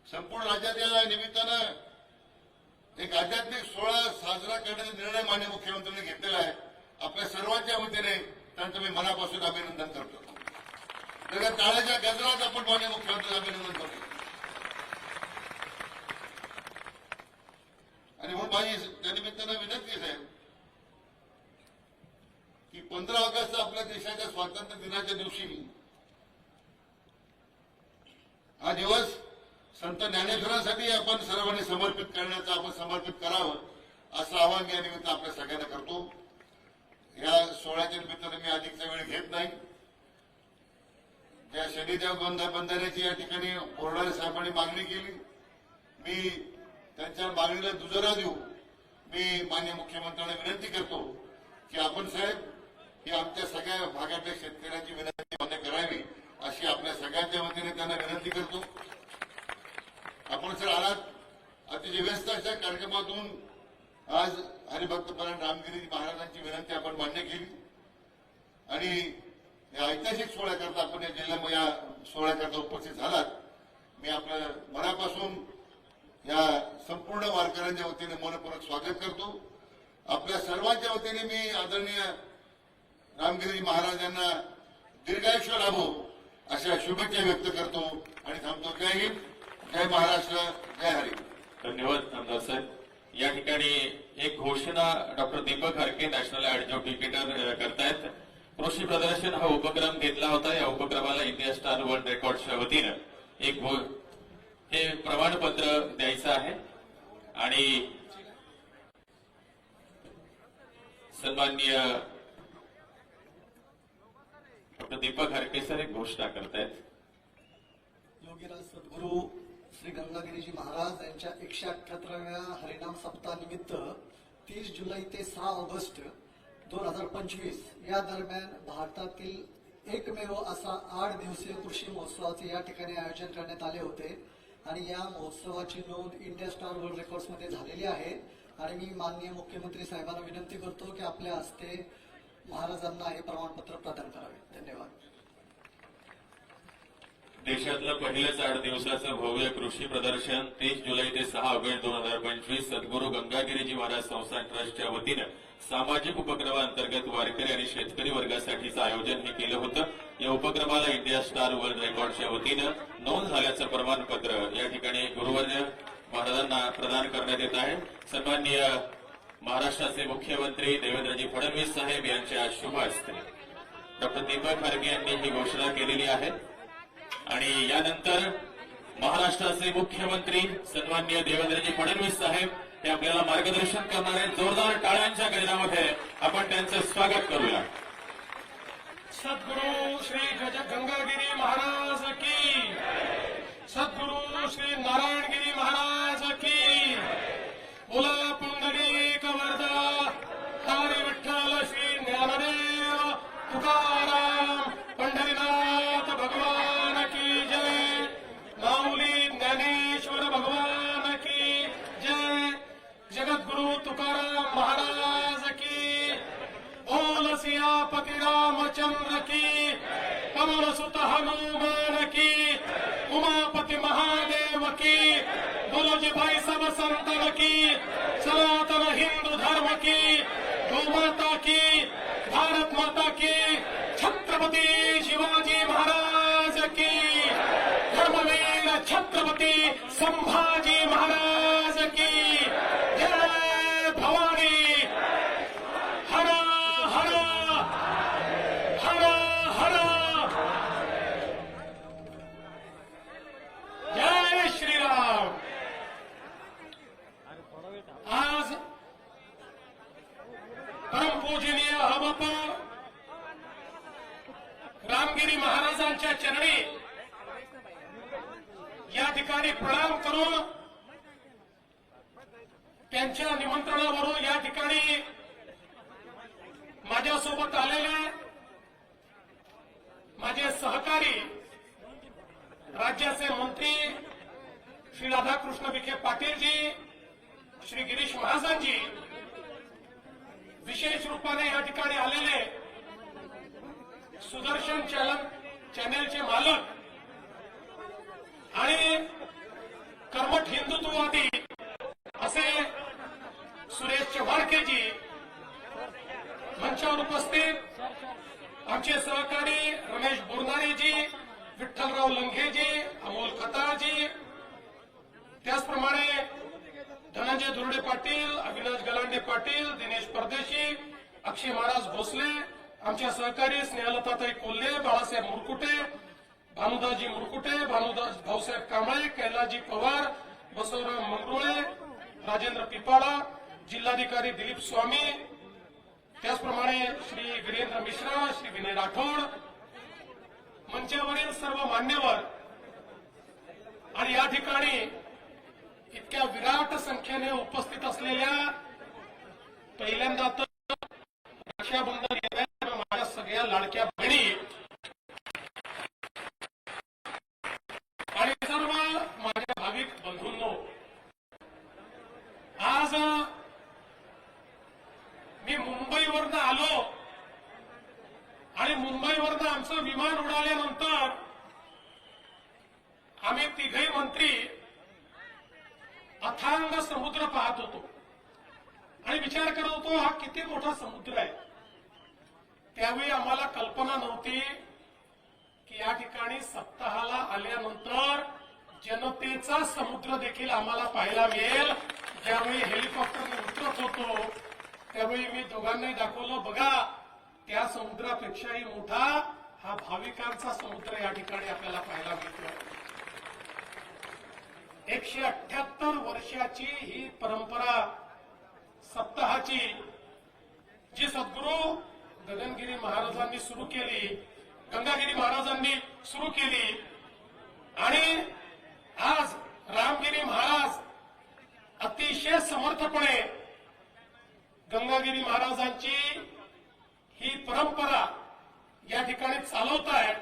संपूर्ण राज्यात या निमित्तानं एक आध्यात्मिक सोहळा साजरा करण्याचा निर्णय माननीय मुख्यमंत्र्यांनी घेतलेला आहे. आपल्या सर्वांच्या वतीने त्यांचं मी मनापासून अभिनंदन करतो. त्या टाळ्याच्या गजरात आपण माननीय मुख्यमंत्र्यांचं अभिनंदन करतो. आणि म्हणून माझी त्या निमित्तानं विनंती आहे की 15 ऑगस्ट आपल्या देशाच्या स्वातंत्र्य दिनाच्या दिवशी हा दिवस संत ज्ञानेश्वरांसाठी आपण सर्वांनी समर्पित करण्याचं, आपण समर्पित करावं असं आवाहन या निमित्त आपल्या सगळ्यांना करतो. या सोहळ्याच्या निमित्तानं मी अधिकचा वेळ घेत नाही. ज्या शनिदेव बंधाऱ्याची या ठिकाणी बोर्डारे साहेबांनी मागणी केली, मी त्यांच्या मागणीला दुजोरा देऊ. मी माननीय मुख्यमंत्र्यांना विनंती करतो की आपण साहेब ही आमच्या सगळ्या भागातल्या शेतकऱ्यांची विनंती मान्य करावी अशी आपल्या सगळ्यांच्या वतीने त्यांना विनंती करतो. आपण सर आलात, अतिशय व्यस्त अशा कार्यक्रमातून आज हरिभक्तपरायण रामगिरी महाराजांची विनंती आपण मान्य केली आणि या ऐतिहासिक सोहळ्याकरता आपण या जिल्ह्यामध्ये या सोहळ्याकरता उपस्थित झालात. मी आपल्या मनापासून या संपूर्ण वारकऱ्यांच्या वतीने मनपूर्वक स्वागत करतो. आपल्या सर्वांच्या वतीने मी आदरणीय रामगिरी महाराजांना दीर्घायुष्य लाभो अशा शुभेच्छा व्यक्त करतो आणि थांबतो. जय हिंद, जय महाराष्ट्र, जय हरी. धन्यवाद आमदार साहेब. या ठिकाणी एक घोषणा डॉक्टर दीपक हरके, नॅशनल ऍडजॉब क्रिकेटर करतायत. कृषी प्रदर्शन हा उपक्रम घेतला होता. या उपक्रमाला इंडिया स्टार वर्ल्ड रेकॉर्डच्या वतीनं एक हे प्रमाणपत्र द्यायचं आहे आणि सन्माननीय डॉक्टर दीपक हरकेसर एक घोषणा करतायत. योगीराज सद्गुरू श्री गंगागिरीजी महाराज यांच्या 178व्या हरिनाम सप्ताह निमित्त 30 जुलै ते 6 ऑगस्ट 2025 या दरम्यान भारतातील एकमेव असा 8 दिवसीय कृषी महोत्सवाचे या ठिकाणी आयोजन करण्यात आले होते आणि या महोत्सवाची नोंद इंडिया स्टार वर्ल्ड रेकॉर्ड्समध्ये झालेली आहे. आणि मी माननीय मुख्यमंत्री साहेबांना विनंती करतो की आपल्या हस्ते महाराजांना हे प्रमाणपत्र प्रदान करावे. धन्यवाद. देशातलं पहिलंच 8 दिवसाचं भव्य कृषी प्रदर्शन 30 जुलै ते 6 ऑगस्ट 2025 सद्गुरू गंगागिरीजी महाराज संस्थान ट्रस्टच्या वतीनं सामाजिक उपक्रमांतर्गत वारकरी आणि शेतकरी वर्गासाठीचं आयोजन हे केलं होतं. या उपक्रमाला इंडिया स्टार वर्ल्ड रेकॉर्डच्या वतीनं नोंद झाल्याचं प्रमाणपत्र या ठिकाणी गुरुवर्य महाराजांना प्रदान करण्यात येत आहे. सन्माननीय महाराष्ट्राचे मुख्यमंत्री देवेंद्रजी फडणवीस साहेब यांच्या शुभ हस्ते डॉक्टर दीपक हरके यांनी ही घोषणा केलेली आहे. आणि यानंतर महाराष्ट्राचे मुख्यमंत्री सन्माननीय देवेंद्रजी फडणवीस साहेब हे आपल्याला मार्गदर्शन करणार आहेत. जोरदार टाळ्यांच्या गजरामध्ये आपण त्यांचं स्वागत करूया. सद्गुरु श्री गंगागिरी महाराज की, सद्गुरु श्री नारायणगिरी महाराज की, बोला पुंडलिक वरदा हरी विठ्ठल श्री ज्ञानदेव तुकाराम पंढरीनाथ भगवान की जय, माऊली ज्ञानेश्वर भगवान की जय, जगद्गुरु तुकाराम महाराज की, बोल सियापति रामचंद्र की, पवन सुत हनुमान की, उमापति महादेव की, बोलो जी भाई सब संतन की, सनातन हिंदू धर्म की, गौ माता की, भारत माता की, छत्रपति शिवाजी महाराज की, धर्मवीर छत्रपति संभाजी महाराज की जय. भवानी हर हर हर हर जय श्रीराम. आज परमपूजनीय हवप रामगिरी महाराजांच्या चरणी या ठिकाणी प्रणाम करून त्यांच्या निमंत्रणावरून या ठिकाणी माझ्यासोबत आलेले माझे सहकारी राज्याचे मंत्री श्री राधाकृष्ण विखे पाटीलजी, श्री गिरीश महाजनजी, विशेष रूपाने या ठिकाणी आलेले सुदर्शन चॅनेलचे मालक आणि कर्मठ हिंदुत्ववादी असे सुरेश चव्हाणकेजी, मंचावर उपस्थित आमचे सहकारी रमेश बोरनारेजी, विठ्ठलराव लंघेजी, अमोल खताळजी, त्याचप्रमाणे धनंजय दुर्डे पाटील, अविनाश गलांडे पाटील, दिनेश परदेशी, अक्षय महाराज भोसले, आमच्या सहकारी स्नेहलताताई कोल्हे, बाळासाहेब मुरकुटे, भानुदाजी मुरकुटे, भानुदास भाऊसाहेब कांबळे, कैलाजी पवार, बसवराव मंगरुळे, राजेंद्र पिपाळा, जिल्हाधिकारी दिलीप स्वामी, त्याचप्रमाणे श्री वीरेंद्र मिश्रा, श्री विनय राठोड, मंचावरील सर्व मान्यवर आणि या ठिकाणी इतक्या विराट संख्येने उपस्थित असलेल्या पहिल्यांदा तर रक्षाबंधन येणाऱ्या माझ्या सगळ्या लाडक्या बहिणी आणि सर्व माझ्या भाविक बंधूंनो, आज मी मुंबईवरनं आलो आणि मुंबईवरनं आमचं विमान उडाल्यानंतर आम्ही तिघही मंत्री अथांग समुद्र पाहत होतो आणि विचार करत होतो हा किती मोठा समुद्र आहे. त्यावेळी आम्हाला कल्पना नव्हती की या ठिकाणी सप्ताहाला आल्यानंतर जनतेचा समुद्र देखील आम्हाला पाहायला मिळेल. ज्यावेळी हेलिकॉप्टरने उतरत होतो त्यावेळी मी दोघांनाही दाखवलं, बघा त्या समुद्रापेक्षाही मोठा हा भाविकांचा समुद्र या ठिकाणी आपल्याला पाहायला मिळतो. 178 वर्षाची ही परंपरा सप्ताहाची जी सद्गुरू गगनगिरी महाराजांनी सुरू केली, गंगागिरी महाराजांनी सुरू केली आणि आज रामगिरी महाराज अतिशय समर्थपणे गंगागिरी महाराजांची ही परंपरा या ठिकाणी चालवत आहे.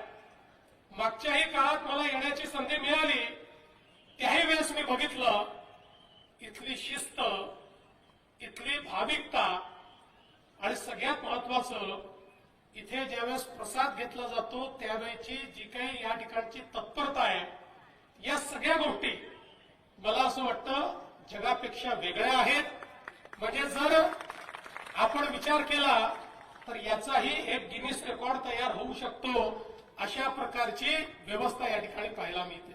मागच्याही काळात मला येण्याची संधी मिळाली, त्याही वेळेस मी बघितलं इथली शिस्त, इथली भाविकता आणि सगळ्यात महत्वाचं इथे ज्यावेळेस प्रसाद घेतला जातो त्यावेळेची जी काही या ठिकाणची तत्परता आहे, या सगळ्या गोष्टी मला असं वाटतं जगापेक्षा वेगळ्या आहेत. म्हणजे जर आपण विचार केला तर याचाही एक गिनीस रेकॉर्ड तयार होऊ शकतो, अशा प्रकारची व्यवस्था या ठिकाणी पाहायला मिळते.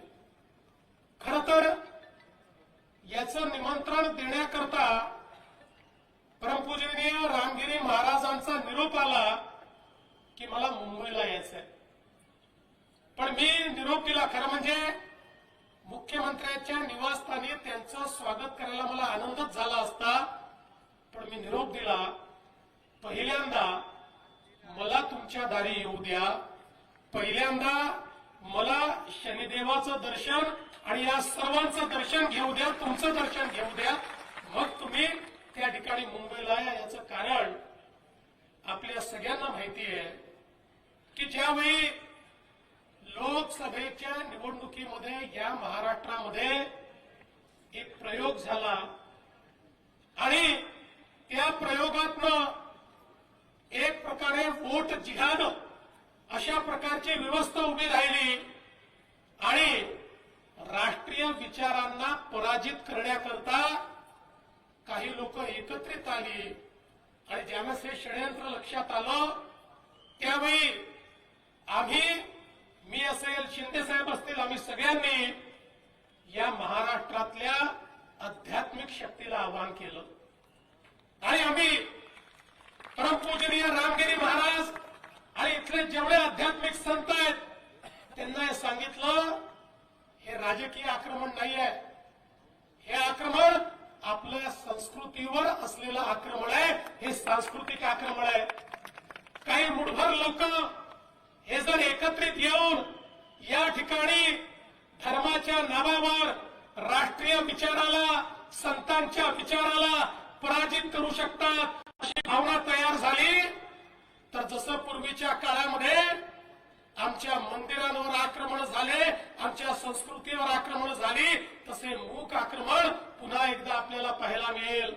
खरं तर याचं निमंत्रण देण्याकरता परमपूजनीय रामगिरी महाराजांचा निरोप आला की मला मुंबईला यायचंय. पण मी निरोप दिला, खरं म्हणजे मुख्यमंत्र्यांच्या निवासस्थानी त्यांचं स्वागत करायला मला आनंदच झाला असता, पण मी निरोप दिला पहिल्यांदा मला तुमच्या दारी येऊ द्या, पहिल्यांदा मला शनिदेवाचं दर्शन आणि या सर्वांचं दर्शन घेऊ द्या, तुमचं दर्शन घेऊ द्या, मग तुम्ही त्या ठिकाणी मुंबईला या. याचं कारण आपल्या सगळ्यांना माहिती आहे की ज्यावेळी लोकसभेच्या निवडणुकीमध्ये या महाराष्ट्रामध्ये एक प्रयोग झाला आणि त्या प्रयोगातनं एक प्रकारे वोट जिहाद अशा प्रकारची व्यवस्था उभी राहिली आणि राष्ट्रीय विचारांना पराजित करण्याकरता काही लोक एकत्रित आली आणि ज्यावेळेस हे षडयंत्र लक्षात आलं त्यावेळी आम्ही, मी असेल, शिंदे साहेब असतील, आम्ही सगळ्यांनी या महाराष्ट्रातल्या आध्यात्मिक शक्तीला आवाहन केलं आणि आम्ही परमपूजनीय रामगिरी महाराज आणि इथले जेवढे आध्यात्मिक संत आहेत त्यांना हे सांगितलं, हे राजकीय आक्रमण नाही आहे, हे आक्रमण आपल्या संस्कृतीवर असलेलं आक्रमण आहे, हे सांस्कृतिक आक्रमण आहे. काही मुठभर लोक हे जर एकत्रित येऊन या ठिकाणी धर्माच्या नावावर राष्ट्रीय विचाराला, संतांच्या विचाराला पराजित करू शकतात अशी भावना तयार झाली तर जसं पूर्वीच्या काळामध्ये आमच्या मंदिरांवर आक्रमण झाले, आमच्या संस्कृतीवर आक्रमण झाली, तसे मूक आक्रमण पुन्हा एकदा आपल्याला पाहायला मिळेल.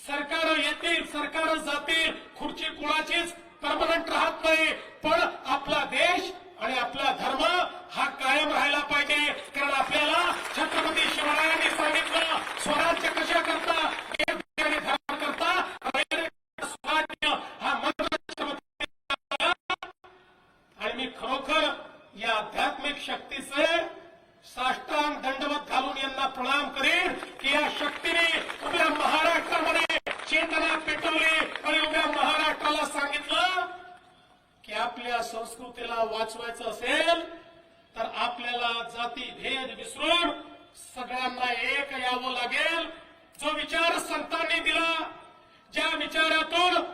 सरकार येतील, सरकार जातील, खुर्ची कुणाचीच परमनंट राहत नाही, पण आपला देश आणि आपला धर्म हा कायम राहायला पाहिजे. कारण आपल्याला छत्रपती शिवरायांनी सांगितलं स्वराज्य कशा करता, आणि धर्म करता, स्वराज्य हा मंत्र. आणि मी खरोखर या आध्यात्मिक शक्तीचे साष्टांग दंडवत घालून यांना प्रणाम करेन की या शक्तीने उभ्या महाराष्ट्रामध्ये चेतना पेटवली आणि उभ्या महाराष्ट्राला सांगितलं की आपल्या संस्कृतीला वाचवायचं असेल तर आपल्याला जाती भेद विसरून सगळ्यांना एक यावं लागेल. जो विचार संतांनी दिला, ज्या विचारातून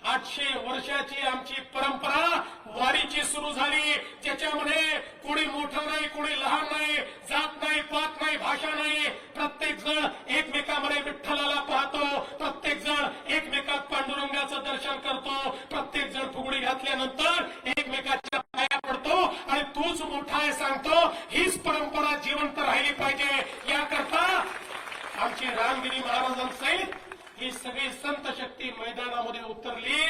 800 वर्षाची आमची परंपरा वारीची सुरू झाली, ज्याच्यामध्ये कोणी मोठं नाही, कोणी लहान नाही, जात नाही, पात नाही, भाषा नाही, प्रत्येक जण एकमेकांमध्ये विठ्ठलाला पाहतो, प्रत्येक जण एकमेकात पांडुरंगाचं दर्शन करतो, प्रत्येक जण फुगडी घातल्यानंतर एकमेकाच्या पाया पडतो आणि तूच मोठा आहे सांगतो. हीच परंपरा जिवंत राहिली पाहिजे. याकरता आमची रामगिरी महाराजांसहित ही सगळी संत शक्ती मैदानामध्ये उतरली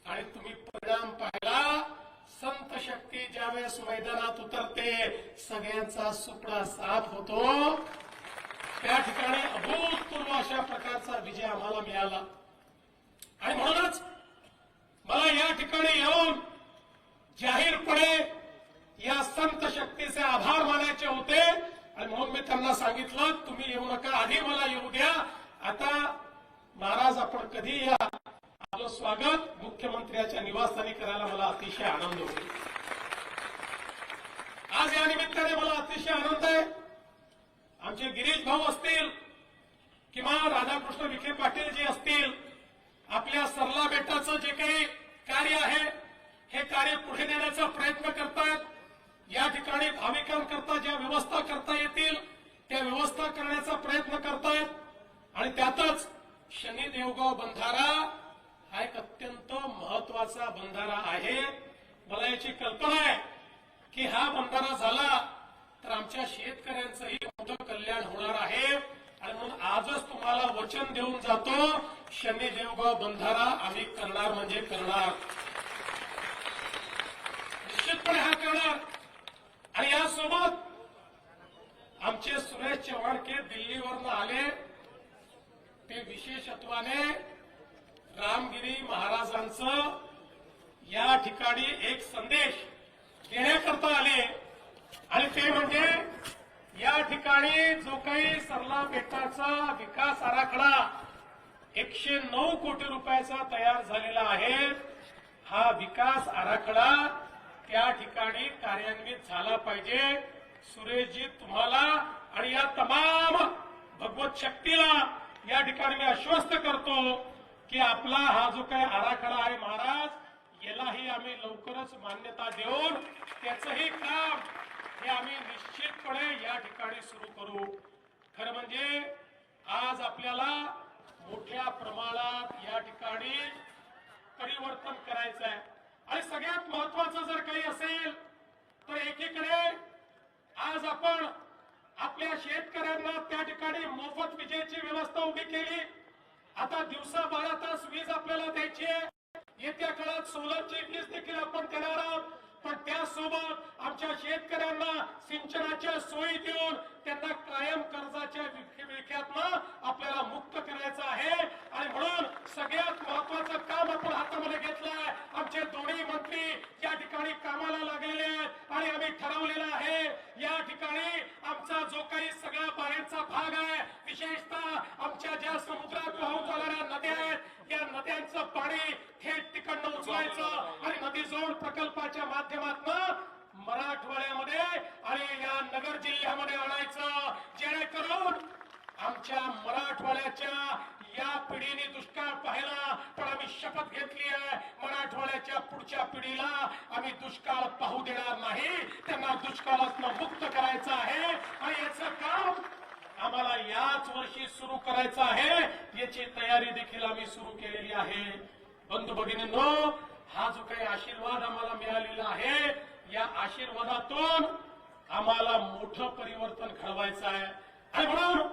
आणि तुम्ही परिणाम पाहिला. संत शक्ती ज्यावेळेस मैदानात उतरते सगळ्यांचा सुपडा साथ होतो. त्या ठिकाणी अभूतपूर्व अशा प्रकारचा विजय आम्हाला मिळाला आणि म्हणूनच मला या ठिकाणी येऊन जाहीरपणे या संत शक्तीचे आभार मानायचे होते आणि म्हणून मी त्यांना सांगितलं तुम्ही येऊ नका, आधी मला येऊ द्या. आता महाराज आपण कधी या, आपलं स्वागत मुख्यमंत्र्यांच्या निवासस्थानी करायला मला अतिशय आनंद होतो. आज या निमित्ताने मला अतिशय आनंद आहे. आमचे गिरीश भाऊ असतील किंवा राधाकृष्ण विखे पाटील जी असतील आपल्या सरला बेटाचं जे काही कार्य आहे हे कार्य पुढे नेण्याचा प्रयत्न करतात. या ठिकाणी भाविकांकरता ज्या व्यवस्था करता येतील त्या व्यवस्था करण्याचा प्रयत्न करतायत. आणि त्यातच शनी देवगाव बंधारा हा एक अत्यंत महत्वाचा बंधारा आहे. मला याची कल्पना आहे की हा बंधारा झाला तर आमच्या शेतकऱ्यांचंही मोठं कल्याण होणार आहे. आणि म्हणून आजच तुम्हाला वचन देऊन जातो, शनी देवगाव बंधारा आम्ही करणार म्हणजे करणार, निश्चितपणे हा करणार. आणि यासोबत आमचे सुरेश चव्हाणके दिल्लीवरनं आले, ते विशेषत्वाने रामगिरी महाराजांचं या ठिकाणी एक संदेश देण्याकरता आले. आणि ते म्हणजे या ठिकाणी जो काही सरला बेटाचा विकास आराखडा 109 कोटी रुपयाचा तयार झालेला आहे, हा विकास आराखडा त्या ठिकाणी कार्यान्वित झाला पाहिजे. सुरेशजी, तुम्हाला आणि या तमाम भगवत शक्तीला या ठिकाणी मी आश्वस्त करतो की आपला हा जो काही आराखडा आहे महाराज, यालाही आम्ही लवकरच मान्यता देऊन त्याचंही काम हे आम्ही निश्चितपणे या ठिकाणी सुरू करू. खरं म्हणजे आज आपल्याला मोठ्या प्रमाणात या ठिकाणी परिवर्तन करायचं आहे. आणि सगळ्यात महत्वाचं जर काही असेल तर एकीकडे आज आपण आपल्या शेतकऱ्यांना त्या ठिकाणी मोफत विजेची व्यवस्था उभी केली. आता दिवसा 12 तास वीज आपल्याला द्यायची आहे. येत्या काळात सोलरची वीज देखील आपण देणार आहोत. पण त्यासोबत आमच्या शेतकऱ्यांना सिंचनाच्या सोयी देऊन त्यांना कायम कर्जाच्या विळख्यातनं आपल्याला मुक्त करायचं आहे. आणि म्हणून सगळ्यात महत्वाचं काम आपण हातामध्ये घेतलं आहे. आमचे दोन्ही मंत्री या ठिकाणी कामाला लागलेले आहेत आणि आम्ही ठरवलेलं आहे या ठिकाणी आमचा जो काही सगळा बाहेरचा भाग आहे, विशेषतः आमच्या ज्या समुद्रात वाहून जाणाऱ्या नद्या आहेत, या नद्यांचं पाणी थेट तिकडनं उचलायचं आणि नदी जोड प्रकल्पाच्या माध्यमातून मराठवाड्यामध्ये आणि या नगर जिल्ह्यामध्ये आणायचं, जेणेकरून आमच्या मराठवाड्याच्या या पिढीने दुष्काळ पाहिला, पण आम्ही शपथ घेतली आहे मराठवाड्याच्या पुढच्या पिढीला आम्ही दुष्काळ पाहू देणार नाही. त्यांना दुष्काळातनं मुक्त करायचं आहे आणि याचं काम आम्हाला याच वर्षी सुरू करायचं आहे. याची तयारी देखील आम्ही सुरू केलेली आहे. बंधू भगिनींनो, हा जो काही आशीर्वाद आम्हाला मिळालेला आहे, या आशीर्वादातून आम्हाला मोठं परिवर्तन घडवायचं आहे. आणि म्हणून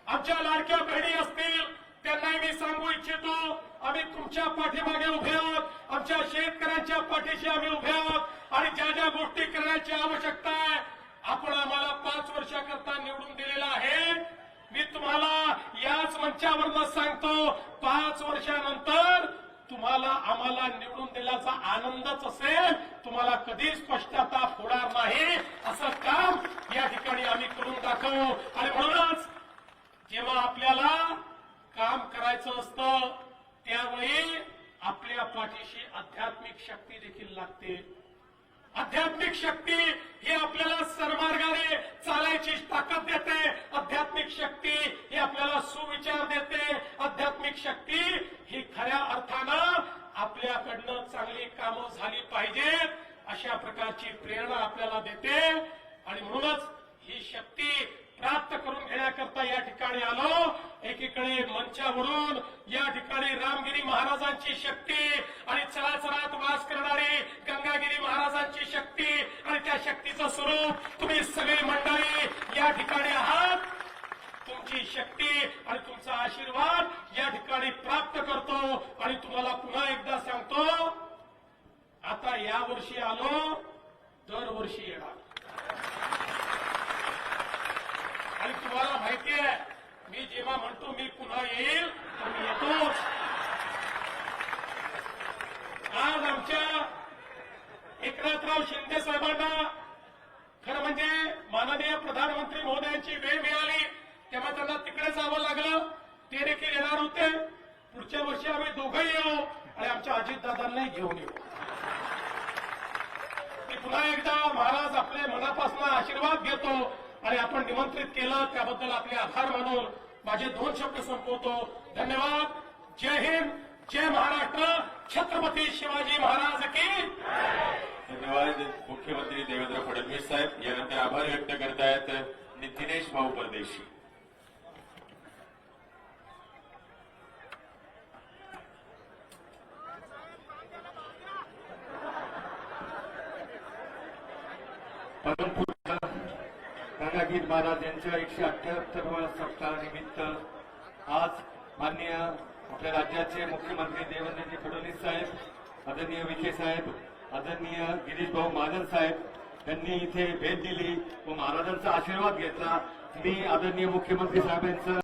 आमच्या लाडक्या बहिणी असतील त्यांनाही मी सांगू इच्छितो, आम्ही तुमच्या पाठीमागे उभे आहोत, आमच्या शेतकऱ्यांच्या पाठीशी आम्ही उभे आहोत. आणि ज्या ज्या गोष्टी करण्याची आवश्यकता आहे, आपण आम्हाला 5 वर्षाकरता निवडून दिलेला आहे. मी तुम्हाला याच मंचावरनं सांगतो, 5 वर्षानंतर तुम्हाला आम्हाला निवडून दिल्याचा आनंदच असेल, तुम्हाला कधीच पश्चाताप होणार नाही. असं काम या ठिकाणी आम्ही करून दाखवू. आणि म्हणूनच जेव्हा आपल्याला काम करायचं असतं त्यावेळी आपल्या पाठीशी आध्यात्मिक शक्ती देखील लागते. आध्यात्मिक शक्ती ही आपल्याला सरमार्गाने चालायची ताकद देते. आध्यात्मिक शक्ती ही आपल्याला सुविचार देते. आध्यात्मिक शक्ती ही खऱ्या अर्थानं आपल्याकडनं चांगली कामं झाली पाहिजेत अशा प्रकारची प्रेरणा आपल्याला देते. आणि म्हणूनच ही शक्ती प्राप्त करून घेण्याकरता या ठिकाणी आलो. एकीकडे मंचावरून या ठिकाणी रामगिरी महाराजांची शक्ती आणि चराचरात वास करणारी गंगागिरी महाराजांची शक्ती आणि त्या शक्तीचं स्वरूप तुम्ही सगळी मंडळी या ठिकाणी आहात. तुमची शक्ती आणि तुमचा आशीर्वाद या ठिकाणी प्राप्त करतो. आणि तुम्हाला पुन्हा एकदा सांगतो, आता या वर्षी आलो, दरवर्षी येणार. आणि तुम्हाला माहिती आहे, मी जेव्हा म्हणतो मी पुन्हा येईल तर मी येतोच. आज आमच्या एकनाथराव शिंदे साहेबांना खरं म्हणजे माननीय प्रधानमंत्री महोदयांची वेळ मिळाली तेव्हा त्यांना तिकडे जावं लागलं. ते देखील येणार होते. पुढच्या वर्षी आम्ही दोघंही येऊ आणि आमच्या अजितदादांनाही घेऊन येऊ. मी पुन्हा एकदा महाराज आपल्या मनापासून आशीर्वाद घेतो आणि आपण निमंत्रित केलं त्याबद्दल आपले आभार मानून माझे 2 शब्द संपवतो. धन्यवाद. जय हिंद, जय महाराष्ट्र, छत्रपती शिवाजी महाराज की. धन्यवाद मुख्यमंत्री देवेंद्र फडणवीस साहेब. यानंतर आभार व्यक्त करतायत नितीनेश भाऊ परदेशी. परमपूज्य गंगागीर महाराज यांच्या 178व्या सप्ताहानिमित्त आज माननीय आपल्या राज्याचे मुख्यमंत्री देवेंद्रजी फडणवीस साहेब, आदरणीय विखे साहेब, आदरणीय गिरीश भाऊ महाजन साहेब यांनी इथे भेट दिली व महाराजांचा आशीर्वाद घेतला. मी आदरणीय मुख्यमंत्री साहेबांचं